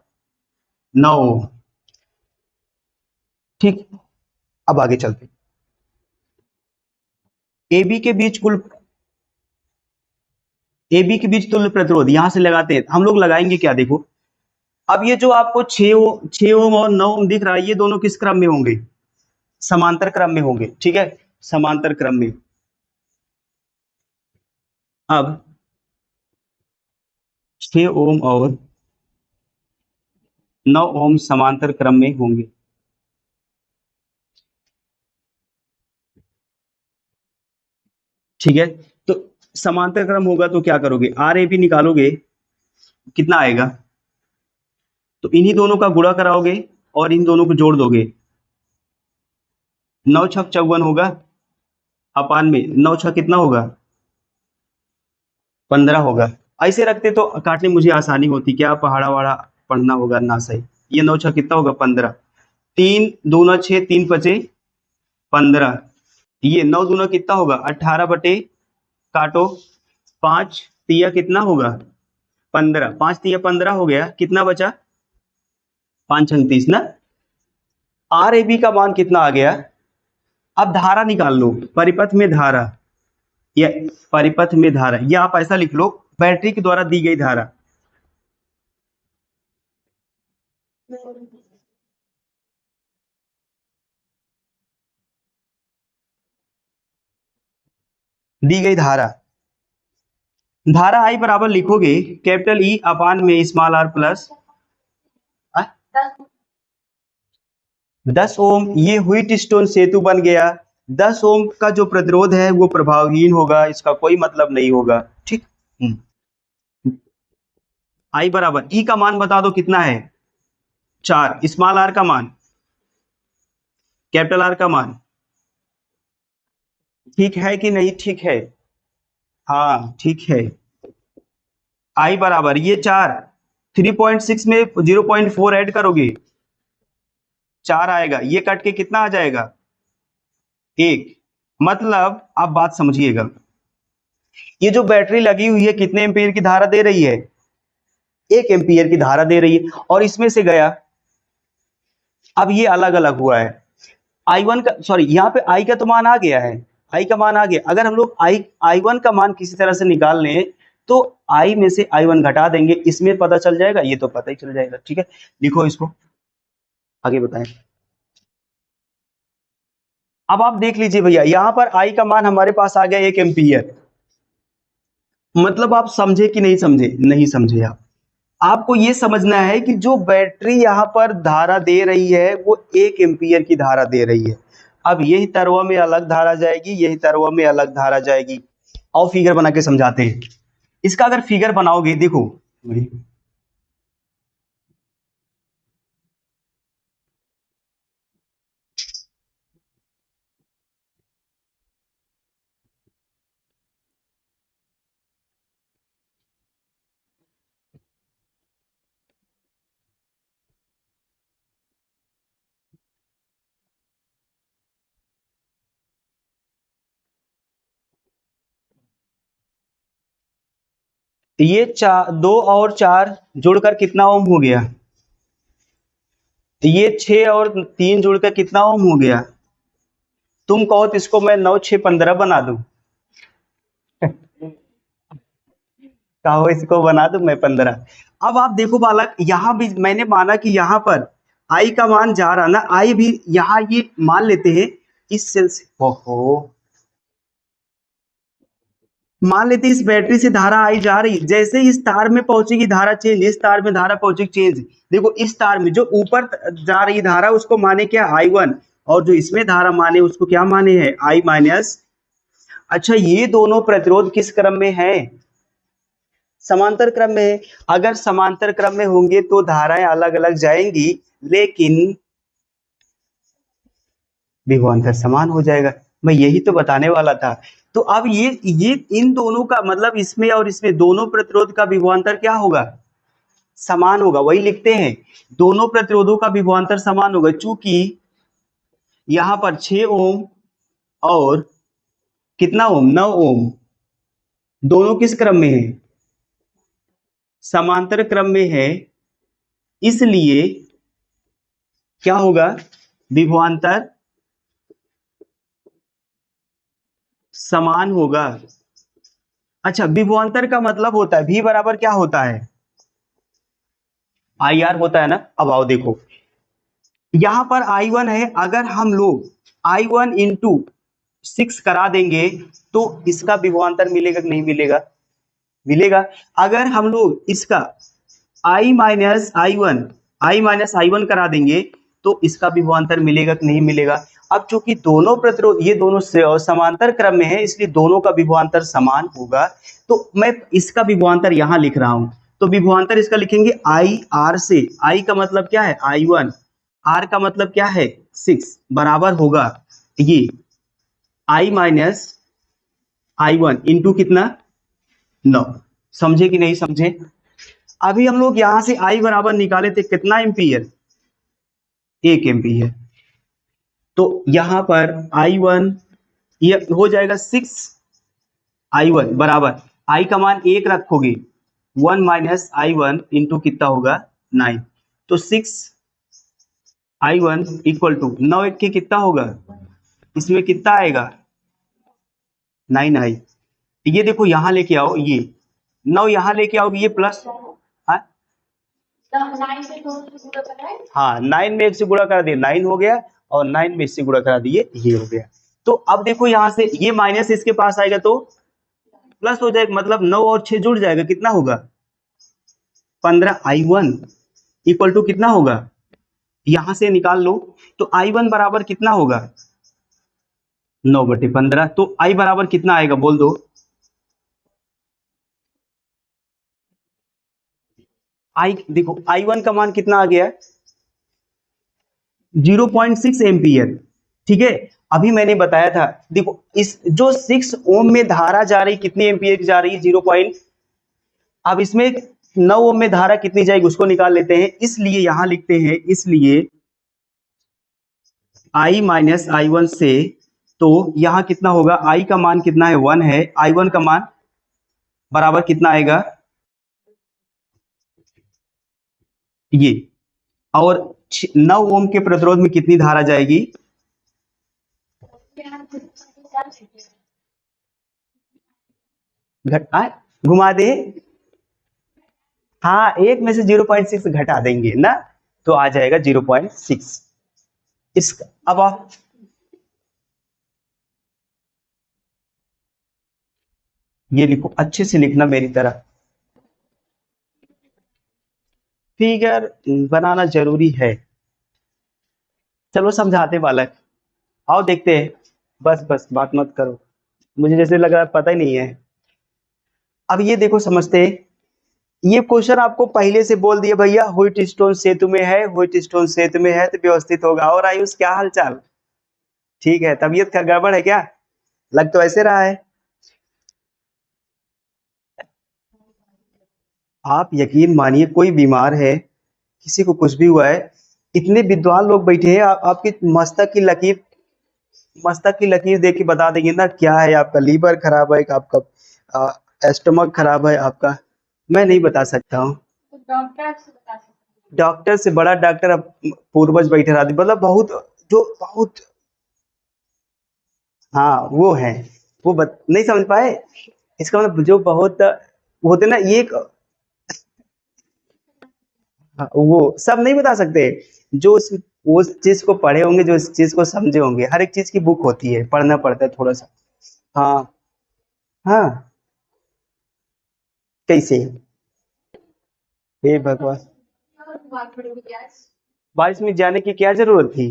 9 ओम। ठीक, अब आगे चलते हैं। AB के बीच कुल AB के बीच तुल्य प्रतिरोध यहां से लगाते हैं, हम लोग लगाएंगे क्या देखो। अब ये जो आपको 6 ओम और 9 ओम दिख रहा है, ये दोनों किस क्रम में होंगे? समांतर क्रम में होंगे, ठीक है, समांतर क्रम में। अब 6 ओम और 9 ओम समांतर क्रम में होंगे। ठीक है, तो समांतर क्रम होगा तो क्या करोगे, आर ए भी निकालोगे, कितना आएगा? तो इन्हीं दोनों का गुणा कराओगे और इन दोनों को जोड़ दोगे, 9 छक 54 होगा, अपान में 9 छक कितना होगा? 15 होगा। ऐसे रखते तो काटने मुझे आसानी होती, क्या पहाड़ा वहाड़ा पढ़ना होगा ना, सही। ये 9 छक कितना होगा? 15। 3 दूना 6, 3 पचे 15। ये 9 दूना कितना होगा? 18 बटे, काटो 5 तिया कितना होगा? 15। 5 तिया 15 हो गया, कितना बचा? 5 छंग 30 ना। आर ए बी का मान कितना आ गया? अब धारा निकाल लो, परिपथ में धारा, या परिपथ में धारा, या आप ऐसा लिख लो, बैटरी के द्वारा दी गई धारा। दी गई धारा, धारा आई बराबर लिखोगे कैपिटल ई अपान में स्मॉल आर प्लस 10 ओम। ये व्हीट स्टोन सेतु बन गया। 10 ओम का जो प्रतिरोध है वो प्रभावहीन होगा, इसका कोई मतलब नहीं होगा, ठीक। आई बराबर ई का मान बता दो कितना है? 4। स्मॉल आर का मान, कैपिटल आर का मान, ठीक है कि नहीं? ठीक है, हाँ ठीक है। आई बराबर ये 4, 3.6 में 0.4 ऐड करोगे 4 आएगा, ये कट के कितना आ जाएगा? 1। मतलब आप बात समझिएगा, ये जो बैटरी लगी हुई है कितने एम्पीयर की धारा दे रही है? 1 एम्पीयर की धारा दे रही है, और इसमें से गया, अब ये अलग अलग हुआ है। I1 का, सॉरी, यहाँ पे I का तो मान आ गया है, I का मान आ गया। अगर हम लोग I1 का मान किसी तरह से निकाल लें तो I में से I1 घटा देंगे, इसमें पता चल जाएगा, ये तो पता ही चल जाएगा, ठीक है। लिखो इसको, आगे बताएं। अब आप देख लीजिए भैया, यहां पर I का मान हमारे पास आ गया 1 एम्पीयर। मतलब आप समझे कि नहीं समझे? नहीं समझे आप। आपको ये समझना है कि जो बैटरी यहाँ पर धारा दे रही है वो 1 एम्पीयर की धारा दे रही है। अब यही तरवा में अलग धारा जाएगी, यही तरवा में अलग धारा जाएगी। और फिगर बना के समझाते हैं इसका। अगर फिगर बनाओगे, देखो ये 2 और 4 जुड़कर कितना ओम हो गया? ये 6 और 3 जुड़कर कितना ओम हो गया? तुम कहो तो इसको मैं 9 6 15 बना दूं। कहो इसको बना दूं मैं 15। अब आप देखो बालक, यहां भी मैंने माना कि यहां पर आई का मान जा रहा ना, आई भी यहां ये मान लेते हैं इस सेल से, ओहो, मान लेते हैं इस बैटरी से धारा आई जा रही, जैसे ही इस तार में पहुंचेगी धारा चेंज, इस तार में धारा पहुंचेगी चेंज। देखो इस तार में जो ऊपर जा रही धारा उसको माने क्या? I1, और जो इसमें धारा माने उसको क्या माने हैं? I minus. अच्छा, ये दोनों प्रतिरोध किस क्रम में है? समांतर क्रम में है। अगर समांतर क्रम में होंगे तो धाराएं अलग अलग जाएंगी, लेकिन विभवांतर समान हो जाएगा। मैं यही तो बताने वाला था। तो अब ये इन दोनों का मतलब, इसमें और इसमें दोनों प्रतिरोध का विभवांतर क्या होगा? समान होगा। वही लिखते हैं, दोनों प्रतिरोधों का विभवांतर समान होगा, चूंकि यहां पर 6 ओम और कितना ओम? 9 ओम, दोनों किस क्रम में है? समांतर क्रम में है, इसलिए क्या होगा? विभवांतर समान होगा। अच्छा, विभवांतर का मतलब होता है V बराबर क्या होता है, IR होता है ना। अब आओ देखो, यहां पर I1 है, अगर हम लोग I1 इंटू 6 करा देंगे तो इसका विभवांतर मिलेगा कि नहीं मिलेगा, मिलेगा। अगर हम लोग इसका I माइनस आई वन करा देंगे तो इसका विभवांतर मिलेगा कि नहीं मिलेगा। अब चूंकि दोनों प्रतिरोध ये दोनों समांतर क्रम में है, इसलिए दोनों का विभवांतर समान होगा। तो मैं इसका विभवांतर यहां लिख रहा हूं, तो विभवांतर इसका लिखेंगे आई आर से। आई का मतलब क्या है I1, आर का मतलब क्या है 6, बराबर होगा ये I माइनस I1 इंटू कितना 9। समझे कि नहीं समझे। अभी हम लोग यहां से I बराबर निकाले थे कितना एम्पीयर, 1 एम्पीयर। तो यहां पर I1 ये हो जाएगा 6 I1 बराबर I का मान 1 रखोगे 1 माइनस I1 इंटू कितना होगा 9। तो 6 I1 इक्वल टू 9 1 के कितना होगा, इसमें कितना आएगा 9i। ये देखो यहां लेके आओ, ये 9 यहां लेके आओगे, ये प्लस, हाँ 9 में 1 से गुणा कर दिए 9 हो गया, और 9 में इससे गुणा करा दिए ये हो गया। तो अब देखो यहां से ये माइनस इसके पास आएगा तो प्लस हो जाएगा, मतलब 9 और 6 जुड़ जाएगा, कितना होगा 15I1 इक्वल टू कितना होगा, यहां से निकाल लो। तो I1 बराबर कितना होगा 9/15। तो I बराबर कितना आएगा बोल दो, I देखो I1 का मान कितना आ गया 0.6 एम्पियर। ठीक है, अभी मैंने बताया था, देखो इस जो 6 ओम में धारा जा रही कितनी एम्पियर की जा रही है 0. अब इसमें 9 ओम में धारा कितनी जाएगी उसको निकाल लेते हैं, इसलिए यहां लिखते हैं, इसलिए I माइनस I1 से, तो यहां कितना होगा, I का मान कितना है 1 है, I1 का मान बराबर कितना आएगा ये, और 9 ओम के प्रतिरोध में कितनी धारा जाएगी, घुमा दे, हाँ 1 में से 0.6 घटा देंगे ना, तो आ जाएगा 0.6। इस अब आप ये लिखो, अच्छे से लिखना मेरी तरह, फिगर बनाना जरूरी है। चलो समझाते बालक, आओ देखते हैं, बस बस बात मत करो, मुझे जैसे लग रहा है पता ही नहीं है। अब ये देखो समझते, ये क्वेश्चन आपको पहले से बोल दिया भैया व्हाइट स्टोन सेतु में है, व्हाइट स्टोन सेतु में है तो व्यवस्थित होगा। और आयुष क्या हाल चाल, ठीक है, तबीयत का गड़बड़ है क्या, लग तो ऐसे रहा है। आप यकीन मानिए कोई बीमार है, किसी को कुछ भी हुआ है, इतने विद्वान लोग बैठे हैं, आपकी मस्तक की लकीर देख के बता देंगे ना क्या है, आपका लीवर खराब है, आपका स्टमक खराब है आपका, मैं नहीं बता सकता हूँ। डॉक्टर से बड़ा डॉक्टर अब पूर्वज बैठे रहते, मतलब बहुत, हाँ वो है, नहीं समझ पाए, इसका मतलब जो बहुत होते ना ये हाँ, वो सब नहीं बता सकते, जो उस चीज को पढ़े होंगे, जो इस चीज को समझे होंगे, हर एक चीज की बुक होती है, पढ़ना पड़ता है थोड़ा सा। हाँ हाँ, कैसे, हे भगवान, बारिश में जाने की क्या जरूरत थी,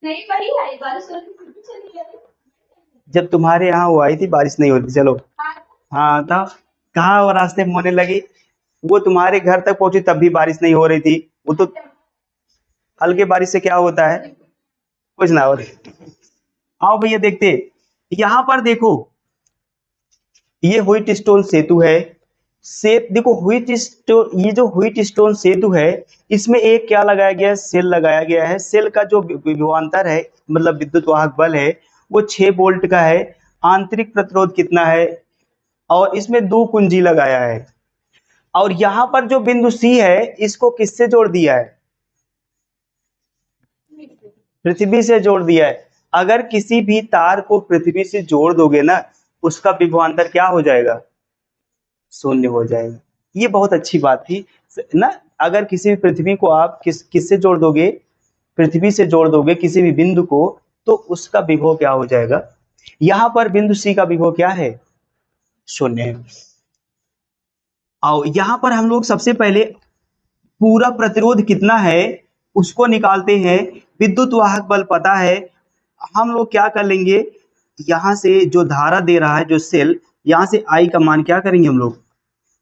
नहीं वही आई बारिश चली गई। जब तुम्हारे यहाँ वो आई थी बारिश नहीं होती, चलो हाँ था, कहाँ वो रास्ते में होने लगी, वो तुम्हारे घर तक पहुंची तब भी बारिश नहीं हो रही थी, वो तो हल्के बारिश से क्या होता है, कुछ ना हो रही। आओ भैया देखते, यहां पर देखो ये व्हाइट स्टोन सेतु है, देखो व्हाइट स्टोन, ये जो व्हाइट स्टोन सेतु है, इसमें एक क्या लगाया गया है, सेल लगाया गया है। सेल का जो विभवांतर है, मतलब विद्युत वाहक बल है, वो 6 वोल्ट का है। आंतरिक प्रतिरोध कितना है, और इसमें 2 कुंजी लगाया है। और यहां पर जो बिंदु सी है, इसको किससे जोड़ दिया है, पृथ्वी से जोड़ दिया है। अगर किसी भी तार को पृथ्वी से जोड़ दोगे ना, उसका विभवांतर क्या हो जाएगा? शून्य हो जाएगा। ये बहुत अच्छी बात थी ना। अगर किसी भी पृथ्वी को आप किससे जोड़ दोगे, पृथ्वी से जोड़ दोगे किसी भी बिंदु को, तो उसका विभव क्या हो जाएगा? यहां पर बिंदु सी का विभव क्या है? शून्य है। और यहां पर हम लोग सबसे पहले पूरा प्रतिरोध कितना है उसको निकालते हैं। विद्युत वाहक बल पता है, हम लोग क्या कर लेंगे, यहां से जो धारा दे रहा है जो सेल, यहां से आई का मान क्या करेंगे, हम लोग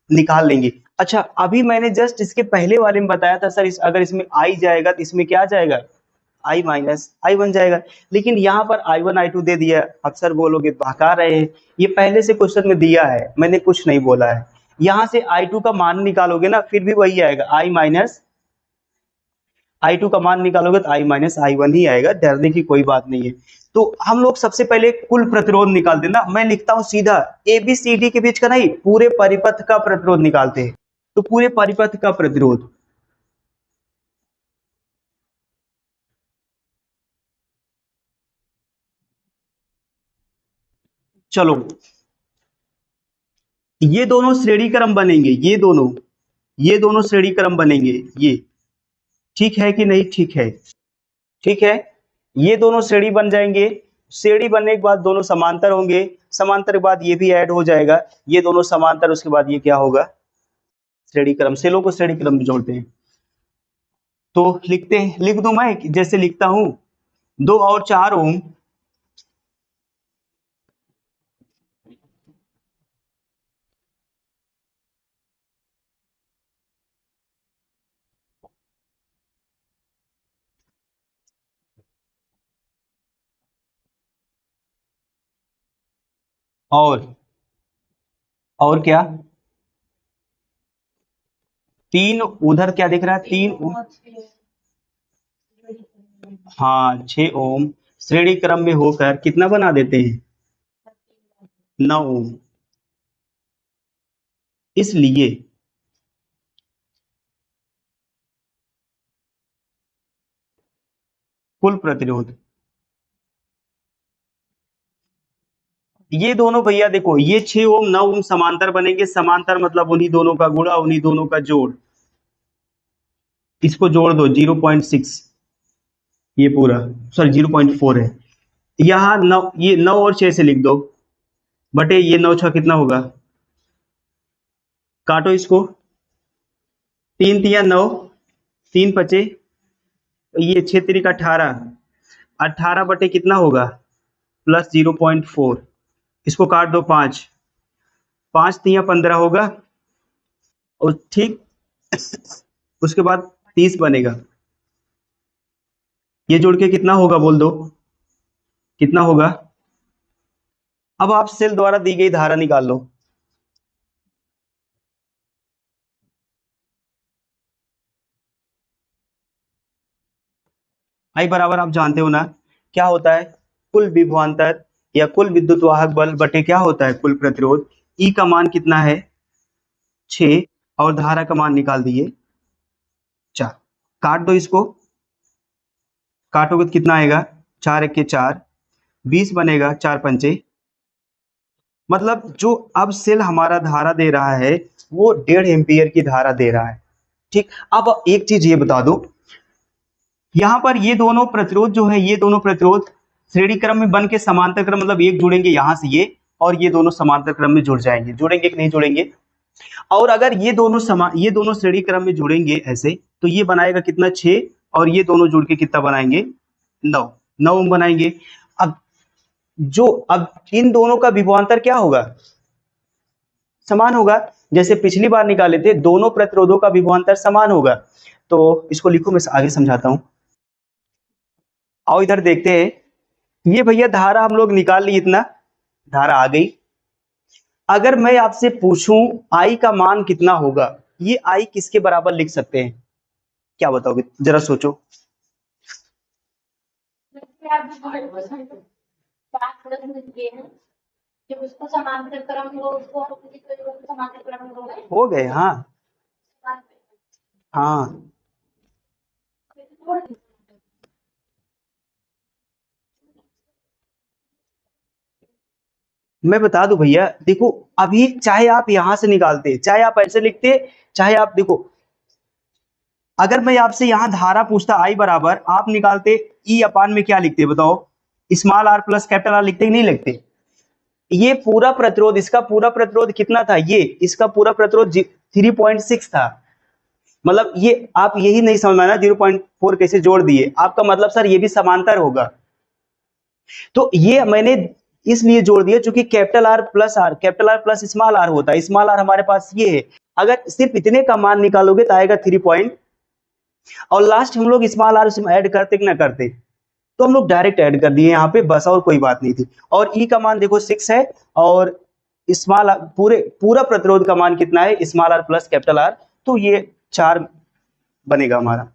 निकाल लेंगे। अच्छा, अभी मैंने जस्ट इसके पहले वाले में बताया था सर, अगर इसमें आई जाएगा तो इसमें क्या जाएगा? आई माइनस आई बन जाएगा। लेकिन यहाँ पर आई वन आई टू दे दिया। अब सर बोलोगे बहका रहे हैं, ये पहले से क्वेश्चन में दिया है, मैंने कुछ नहीं बोला है। यहाँ से आई टू का मान निकालोगे ना, फिर भी वही आएगा, आई माइनस आई टू का मान निकालोगे तो आई माइनस आई वन ही आएगा, डरने की कोई बात नहीं है। तो हम लोग सबसे पहले कुल प्रतिरोध निकालते हैं ना, मैं लिखता हूं सीधा ए बी सी डी के बीच का नहीं, पूरे परिपथ का प्रतिरोध निकालते हैं। तो पूरे परिपथ का प्रतिरोध, चलो ये दोनों श्रेणी क्रम बनेंगे, ये दोनों श्रेणी क्रम बनेंगे, ये ठीक है कि नहीं? ठीक है, ठीक है। ये दोनों श्रेणी बन जाएंगे, श्रेणी बनने के बाद दोनों समांतर होंगे, समांतर के बाद ये भी ऐड हो जाएगा, ये दोनों समांतर, उसके बाद ये क्या होगा? श्रेणी क्रम। सेलों को श्रेणी क्रम में जोड़ते हैं। तो लिखते हैं, लिख दूं मैं जैसे लिखता हूं, 2 और 4 ओम और क्या, 3 उधर क्या दिख रहा है, 3 ओम, हाँ 6 ओम श्रेणी क्रम में होकर कितना बना देते हैं? 9 ओम। इसलिए कुल प्रतिरोध, ये दोनों भैया देखो, ये 6 ओम 9 ओम समांतर बनेंगे, समांतर मतलब उन्हीं दोनों का गुणा, उन्हीं दोनों का जोड़, इसको जोड़ दो 0.6, ये पूरा, सॉरी 0.4 है। यहाँ 9, ये 9 और 6 से लिख दो, बटे ये 9 6 कितना होगा, काटो इसको, 3 तिया 9, 3 पचे, ये 6 3 का 18, 18 बटे कितना होगा, प्लस 0.4, इसको काट दो 5, 5 तिया 15 होगा, और ठीक उसके बाद 30 बनेगा। ये जोड़ के कितना होगा बोल दो, कितना होगा? अब आप सेल द्वारा दी गई धारा निकाल लो। आई बराबर आप जानते हो ना, क्या होता है, कुल विभवांतर या कुल विद्युत वाहक बल बटे क्या होता है, कुल प्रतिरोध। ई का मान कितना है, 6, और धारा का मान निकाल दिए 4। काट दो इसको, काटोगे तो कितना आएगा, 4 1 के 4, 20 बनेगा, 4 पंचे, मतलब जो अब सेल हमारा धारा दे रहा है वो 1.5 एम्पियर की धारा दे रहा है। ठीक, अब एक चीज ये बता दो, यहां पर ये दोनों प्रतिरोध जो है, ये दोनों प्रतिरोध श्रेणी क्रम में बन के समांतर क्रम, मतलब एक जुड़ेंगे यहां से ये, और ये दोनों समांतर क्रम में जुड़ जाएंगे, जुड़ेंगे कि नहीं जुड़ेंगे? और अगर ये दोनों श्रेणी क्रम में जुड़ेंगे ऐसे, तो ये बनाएगा कितना, 6, और ये दोनों जुड़ के कितना बनाएंगे, 9, 9 बनाएंगे। अब अब इन दोनों का विभवांतर क्या होगा, समान होगा। जैसे पिछली बार निकाले थे, दोनों प्रतिरोधों का विभवांतर समान होगा। तो इसको लिखो, मैं आगे समझाता हूं। आओ इधर देखते हैं, ये भैया धारा हम लोग निकाल ली, इतना धारा आ गई। अगर मैं आपसे पूछूं आई का मान कितना होगा, ये आई किसके बराबर लिख सकते हैं, क्या बताओगे, जरा सोचो। जब उसको समांतर क्रम लो, उसको समांतर क्रम लो, हो गए, हाँ हाँ, मैं बता दूं भैया, देखो अभी चाहे आप यहां से निकालते, चाहे आप ऐसे लिखते, चाहे आप देखो, अगर मैं आपसे यहां धारा पूछता आई बराबर, आप निकालते ई अपान में क्या लिखते बताओ, small R plus capital R लिखते कि नहीं लिखते। ये पूरा प्रतिरोध, इसका पूरा प्रतिरोध कितना था, ये इसका पूरा प्रतिरोध 3.6 था। मतलब ये आप यही नहीं समझ में आना 0.4 कैसे जोड़ दिए, आपका मतलब सर ये भी समांतर होगा। तो ये मैंने इसलिए जोड़ दिया क्योंकि capital R plus small R होता है, स्मॉल आर हमारे पास ये है। अगर सिर्फ इतने का मान निकालोगे तो आएगा 3 पॉइंट, और लास्ट हम लोग स्मॉल आर उसमें ऐड करते कि ना करते, तो हम लोग डायरेक्ट ऐड कर दिए यहाँ पे बस, और कोई बात नहीं थी। और ई का मान देखो 6 है, और स्मॉल पूरा प्रतिरोध का मान कितना है, small R plus capital R, तो ये 4 बनेगा हमारा।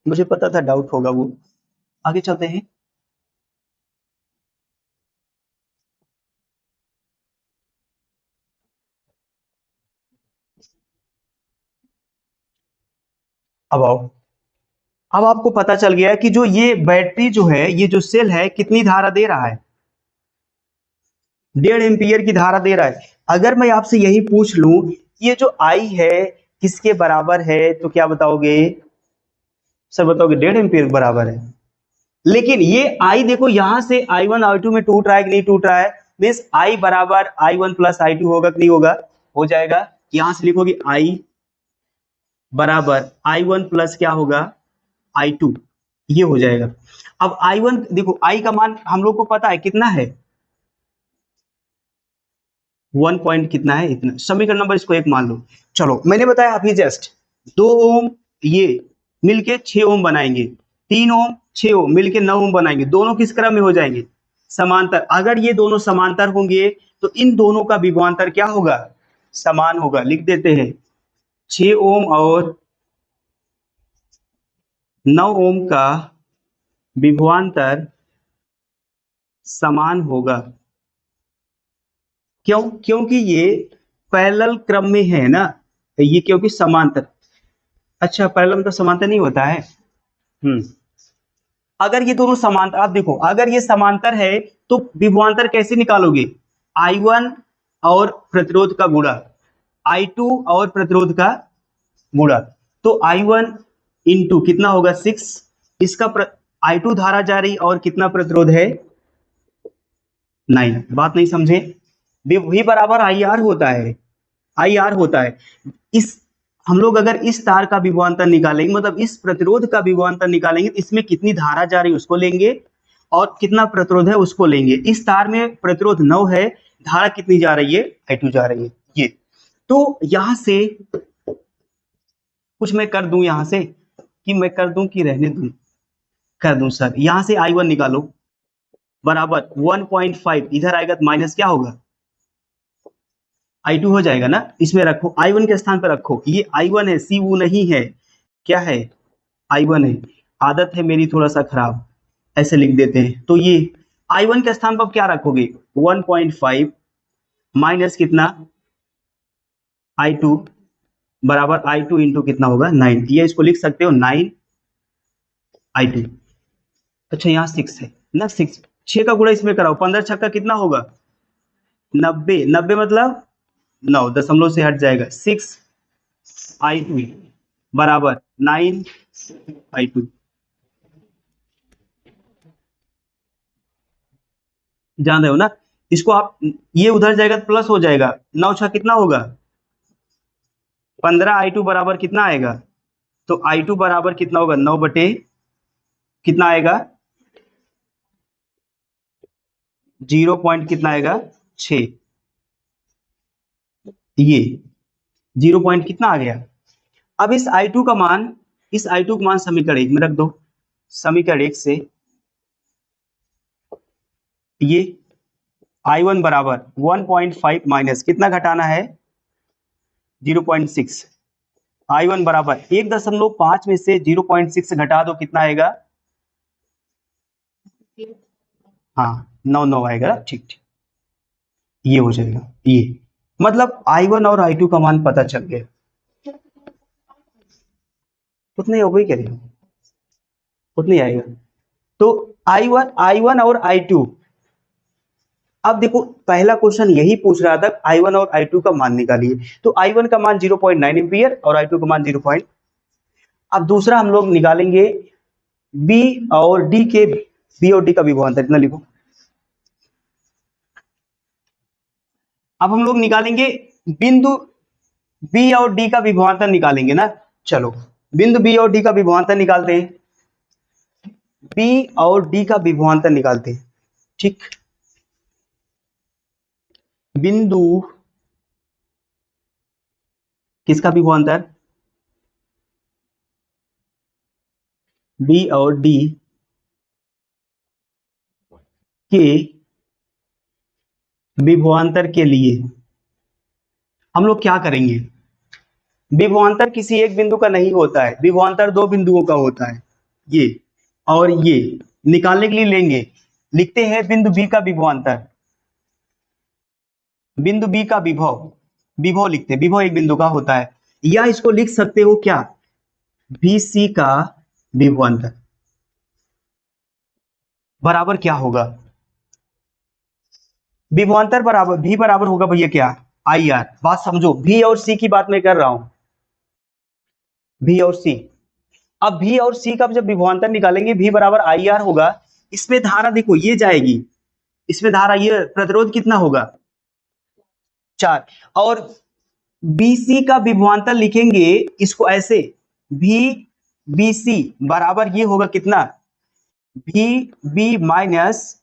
मुझे पता था डाउट होगा वो। आगे चलते हैं। अब आओ, अब आपको पता चल गया कि जो ये बैटरी जो है, ये जो सेल है कितनी धारा दे रहा है, 1.5 एम्पियर की धारा दे रहा है। अगर मैं आपसे यही पूछ लूं ये जो आई है किसके बराबर है, तो क्या बताओगे सर, बताओगे 1.5 एम्पियर बराबर है। लेकिन ये आई देखो यहां से I1 I2 में टूट रहा है कि नहीं टूट रहा है, मीन्स आई बराबर I1 प्लस I2 होगा कि नहीं होगा, हो जाएगा। यहां से लिखोगे आई बराबर I1 प्लस क्या होगा I2, ये हो जाएगा। अब I1 देखो, आई का मान हम लोग को पता है कितना है, 1 पॉइंट कितना है, इतना समीकरण नंबर इसको 1 मान लो। चलो मैंने बताया अभी जस्ट 2 ओम ये मिलके 6 ओम बनाएंगे, 3 ओम 6 ओम मिलके 9 ओम बनाएंगे, दोनों किस क्रम में हो जाएंगे, समांतर। अगर ये दोनों समांतर होंगे तो इन दोनों का विभवांतर क्या होगा, समान होगा। लिख देते हैं 6 ओम और 9 ओम का विभवांतर समान होगा। क्यों, क्योंकि ये पैरेलल क्रम में है ना, ये क्योंकि समांतर। अच्छा पैरेलल में तो समांतर नहीं होता है। अगर ये दोनों समांतर, आप देखो अगर ये समांतर है तो विभवांतर कैसे निकालोगे, I1 और प्रतिरोध का गुणा, I2 और प्रतिरोध का गुणा, तो I1 इंटू कितना होगा 6, इसका I2 धारा जा रही और कितना प्रतिरोध है 9। बात नहीं समझे, V बराबर IR होता है, IR होता है। इस हम लोग अगर इस तार का विभवांतर निकालेंगे, मतलब इस प्रतिरोध का विभवांतर निकालेंगे, तो इसमें कितनी धारा जा रही है उसको लेंगे और कितना प्रतिरोध है उसको लेंगे। इस तार में प्रतिरोध 9 है, धारा कितनी जा रही है I2 जा रही है ये। तो यहां से कुछ मैं कर दूं, यहां से कि मैं कर दूं कि रहने दूं, कर दूं सर। यहां से I1 निकालो बराबर 1.5, इधर आएगा तो माइनस क्या होगा I2 हो जाएगा ना, इसमें रखो I1 के स्थान पर रखो, ये I1 है सी वो नहीं है, क्या है I1 है। आदत है मेरी थोड़ा सा खराब, ऐसे लिख देते हैं। तो ये I1 के स्थान पर क्या रखोगे 1.5 माइनस कितना I2 बराबर I2 इंटू कितना होगा 9, ये इसको लिख सकते हो 9 I2। अच्छा यहाँ 6 है ना, 6 का गुणा इसमें कराओ, 15 छक्का कितना होगा 90, 90 मतलब 9 दशमलव से हट जाएगा, 6 I2 बराबर 9 I2। जान रहे हो ना, इसको आप ये उधर जाएगा तो प्लस हो जाएगा, 9 छह कितना होगा 15 I2 बराबर कितना आएगा, तो I2 बराबर कितना होगा 9 बटे कितना आएगा 0 पॉइंट कितना आएगा 6, ये 0 पॉइंट कितना आ गया। अब इस I2 का मान, इस I2 का मान समीकरण 1 में रख दो, समीकरण 1 से ये I1 बराबर 1.5 माइनस कितना घटाना है 0.6, I1 बराबर 1.5 में से 0.6 घटा दो कितना आएगा, हाँ 9 आएगा, ठीक ठीक ये हो जाएगा। ये मतलब I1 और I2 का मान पता चल गया, उतने हो गई क्या, उतनी आएगा। तो I1 और I2 अब देखो पहला क्वेश्चन यही पूछ रहा था I1 और I2 का मान निकालिए, तो I1 का मान 0.9 एम्पियर और I2 का मान 0. अब दूसरा हम लोग निकालेंगे बी और डी के, बी और डी का विभवांतर इतना लिखो। अब हम लोग निकालेंगे बिंदु बी और डी का विभवांतर निकालेंगे ना, चलो बिंदु बी और डी का विभवांतर निकालते हैं, बी और डी का विभवांतर निकालते हैं, ठीक। बिंदु किसका विभवांतर, बी और डी के विभवांतर के लिए हम लोग क्या करेंगे, विभवांतर किसी एक बिंदु का नहीं होता है, विभवांतर दो बिंदुओं का होता है, ये और ये निकालने के लिए लेंगे, लिखते हैं बिंदु बी का विभवांतर, बिंदु बी का विभव, विभव लिखते हैं, विभव एक बिंदु का होता है, या इसको लिख सकते हो क्या, बी सी का विभवांतर बराबर क्या होगा, विभवांतर बराबर भी बराबर होगा भैया क्या, आई आर। बात समझो, भी और सी की बात मैं कर रहा हूं, भी और सी। अब भी और सी का जब विभवांतर निकालेंगे भी बराबर आई आर होगा, इसमें धारा देखो ये जाएगी, इसमें धारा ये प्रतिरोध कितना होगा 4, और बीसी का विभवांतर लिखेंगे इसको ऐसे, भी बी सी बराबर ये होगा कितना, भी बी माइनस,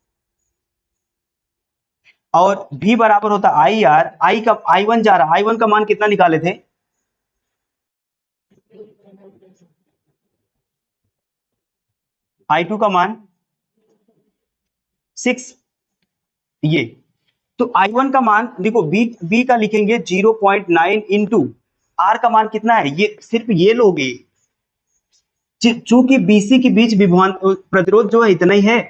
और भी बराबर होता आई आर, आई का आई वन जा रहा, आई वन का मान कितना निकाले थे, आई टू का मान 6, ये तो I1 का मान देखो, बी का लिखेंगे 0.9 इंटू आर का मान कितना है, ये सिर्फ ये लोगे, चूंकि बीसी के बीच विभवांतर प्रतिरोध जो है इतना ही है,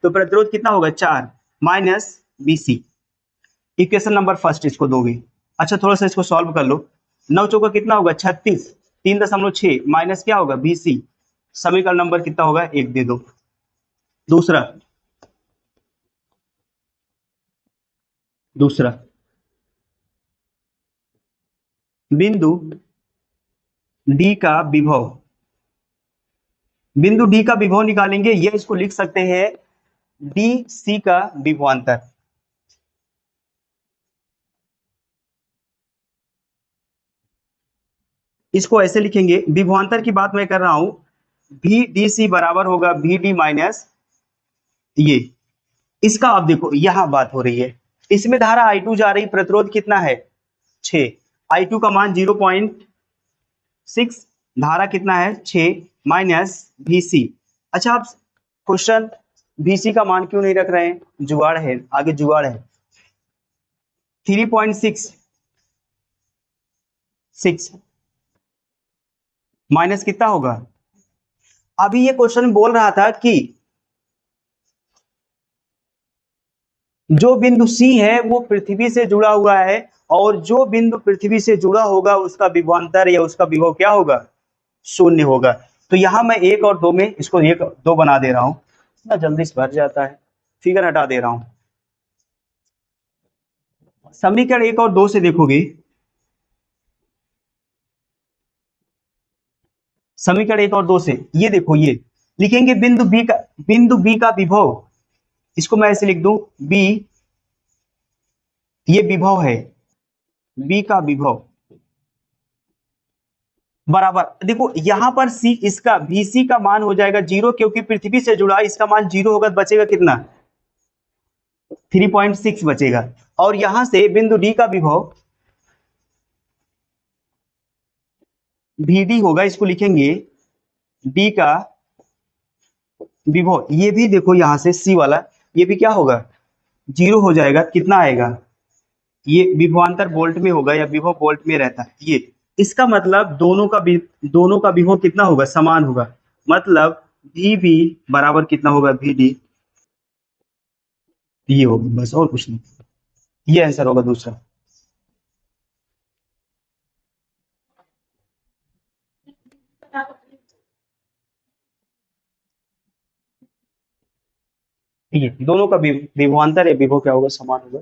तो प्रतिरोध कितना होगा 4 minus BC, equation number first इसको दोगे। अच्छा थोड़ा सा इसको सॉल्व कर लो, 9 चौका कितना होगा 36, 3.6 माइनस क्या होगा बीसी, समीकरण नंबर कितना होगा 1 दे दो। दूसरा बिंदु डी का विभव, बिंदु डी का विभव निकालेंगे, ये इसको लिख सकते हैं डी सी का विभवांतर, इसको ऐसे लिखेंगे, विभवांतर की बात मैं कर रहा हूं, भी डी सी बराबर होगा भी डी माइनस ये, इसका आप देखो यहां बात हो रही है, इसमें धारा I2 जा रही, प्रतिरोध कितना है 6, I2 का मान 0.6, धारा कितना है 6 माइनस VC। अच्छा आप क्वेश्चन VC का मान क्यों नहीं रख रहे हैं, जुगाड़ है, आगे जुगाड़ है, 3.6 माइनस कितना होगा, अभी ये क्वेश्चन बोल रहा था कि जो बिंदु C है वो पृथ्वी से जुड़ा हुआ है, और जो बिंदु पृथ्वी से जुड़ा होगा उसका विभवांतर या उसका विभव क्या होगा 0 होगा। तो यहां मैं 1 और 2 में इसको 1 2 बना दे रहा हूं, इतना जल्दी से भर जाता है, फिगर हटा दे रहा हूं। समीकरण 1 और 2 से देखोगे, समीकरण 1 और 2 से ये देखो, ये लिखेंगे बिंदु बी का विभव, इसको मैं ऐसे लिख दूं बी, ये विभव है, बी का विभव बराबर, देखो यहां पर सी, इसका VC का मान हो जाएगा 0, क्योंकि पृथ्वी से जुड़ा, इसका मान 0 होगा, बचेगा कितना 3.6 बचेगा, और यहां से बिंदु डी का विभव VD होगा, इसको लिखेंगे डी का विभव, ये भी देखो यहां से सी वाला, ये भी क्या होगा 0 हो जाएगा, कितना आएगा, ये विभवांतर वोल्ट में होगा या विभव वोल्ट में रहता है ये, इसका मतलब दोनों का विभव कितना होगा समान होगा, मतलब VB बराबर कितना होगा VD, ये होगा बस और कुछ नहीं, ये आंसर होगा दूसरा। ये दोनों का विभवांतर या विभव क्या होगा, समान होगा।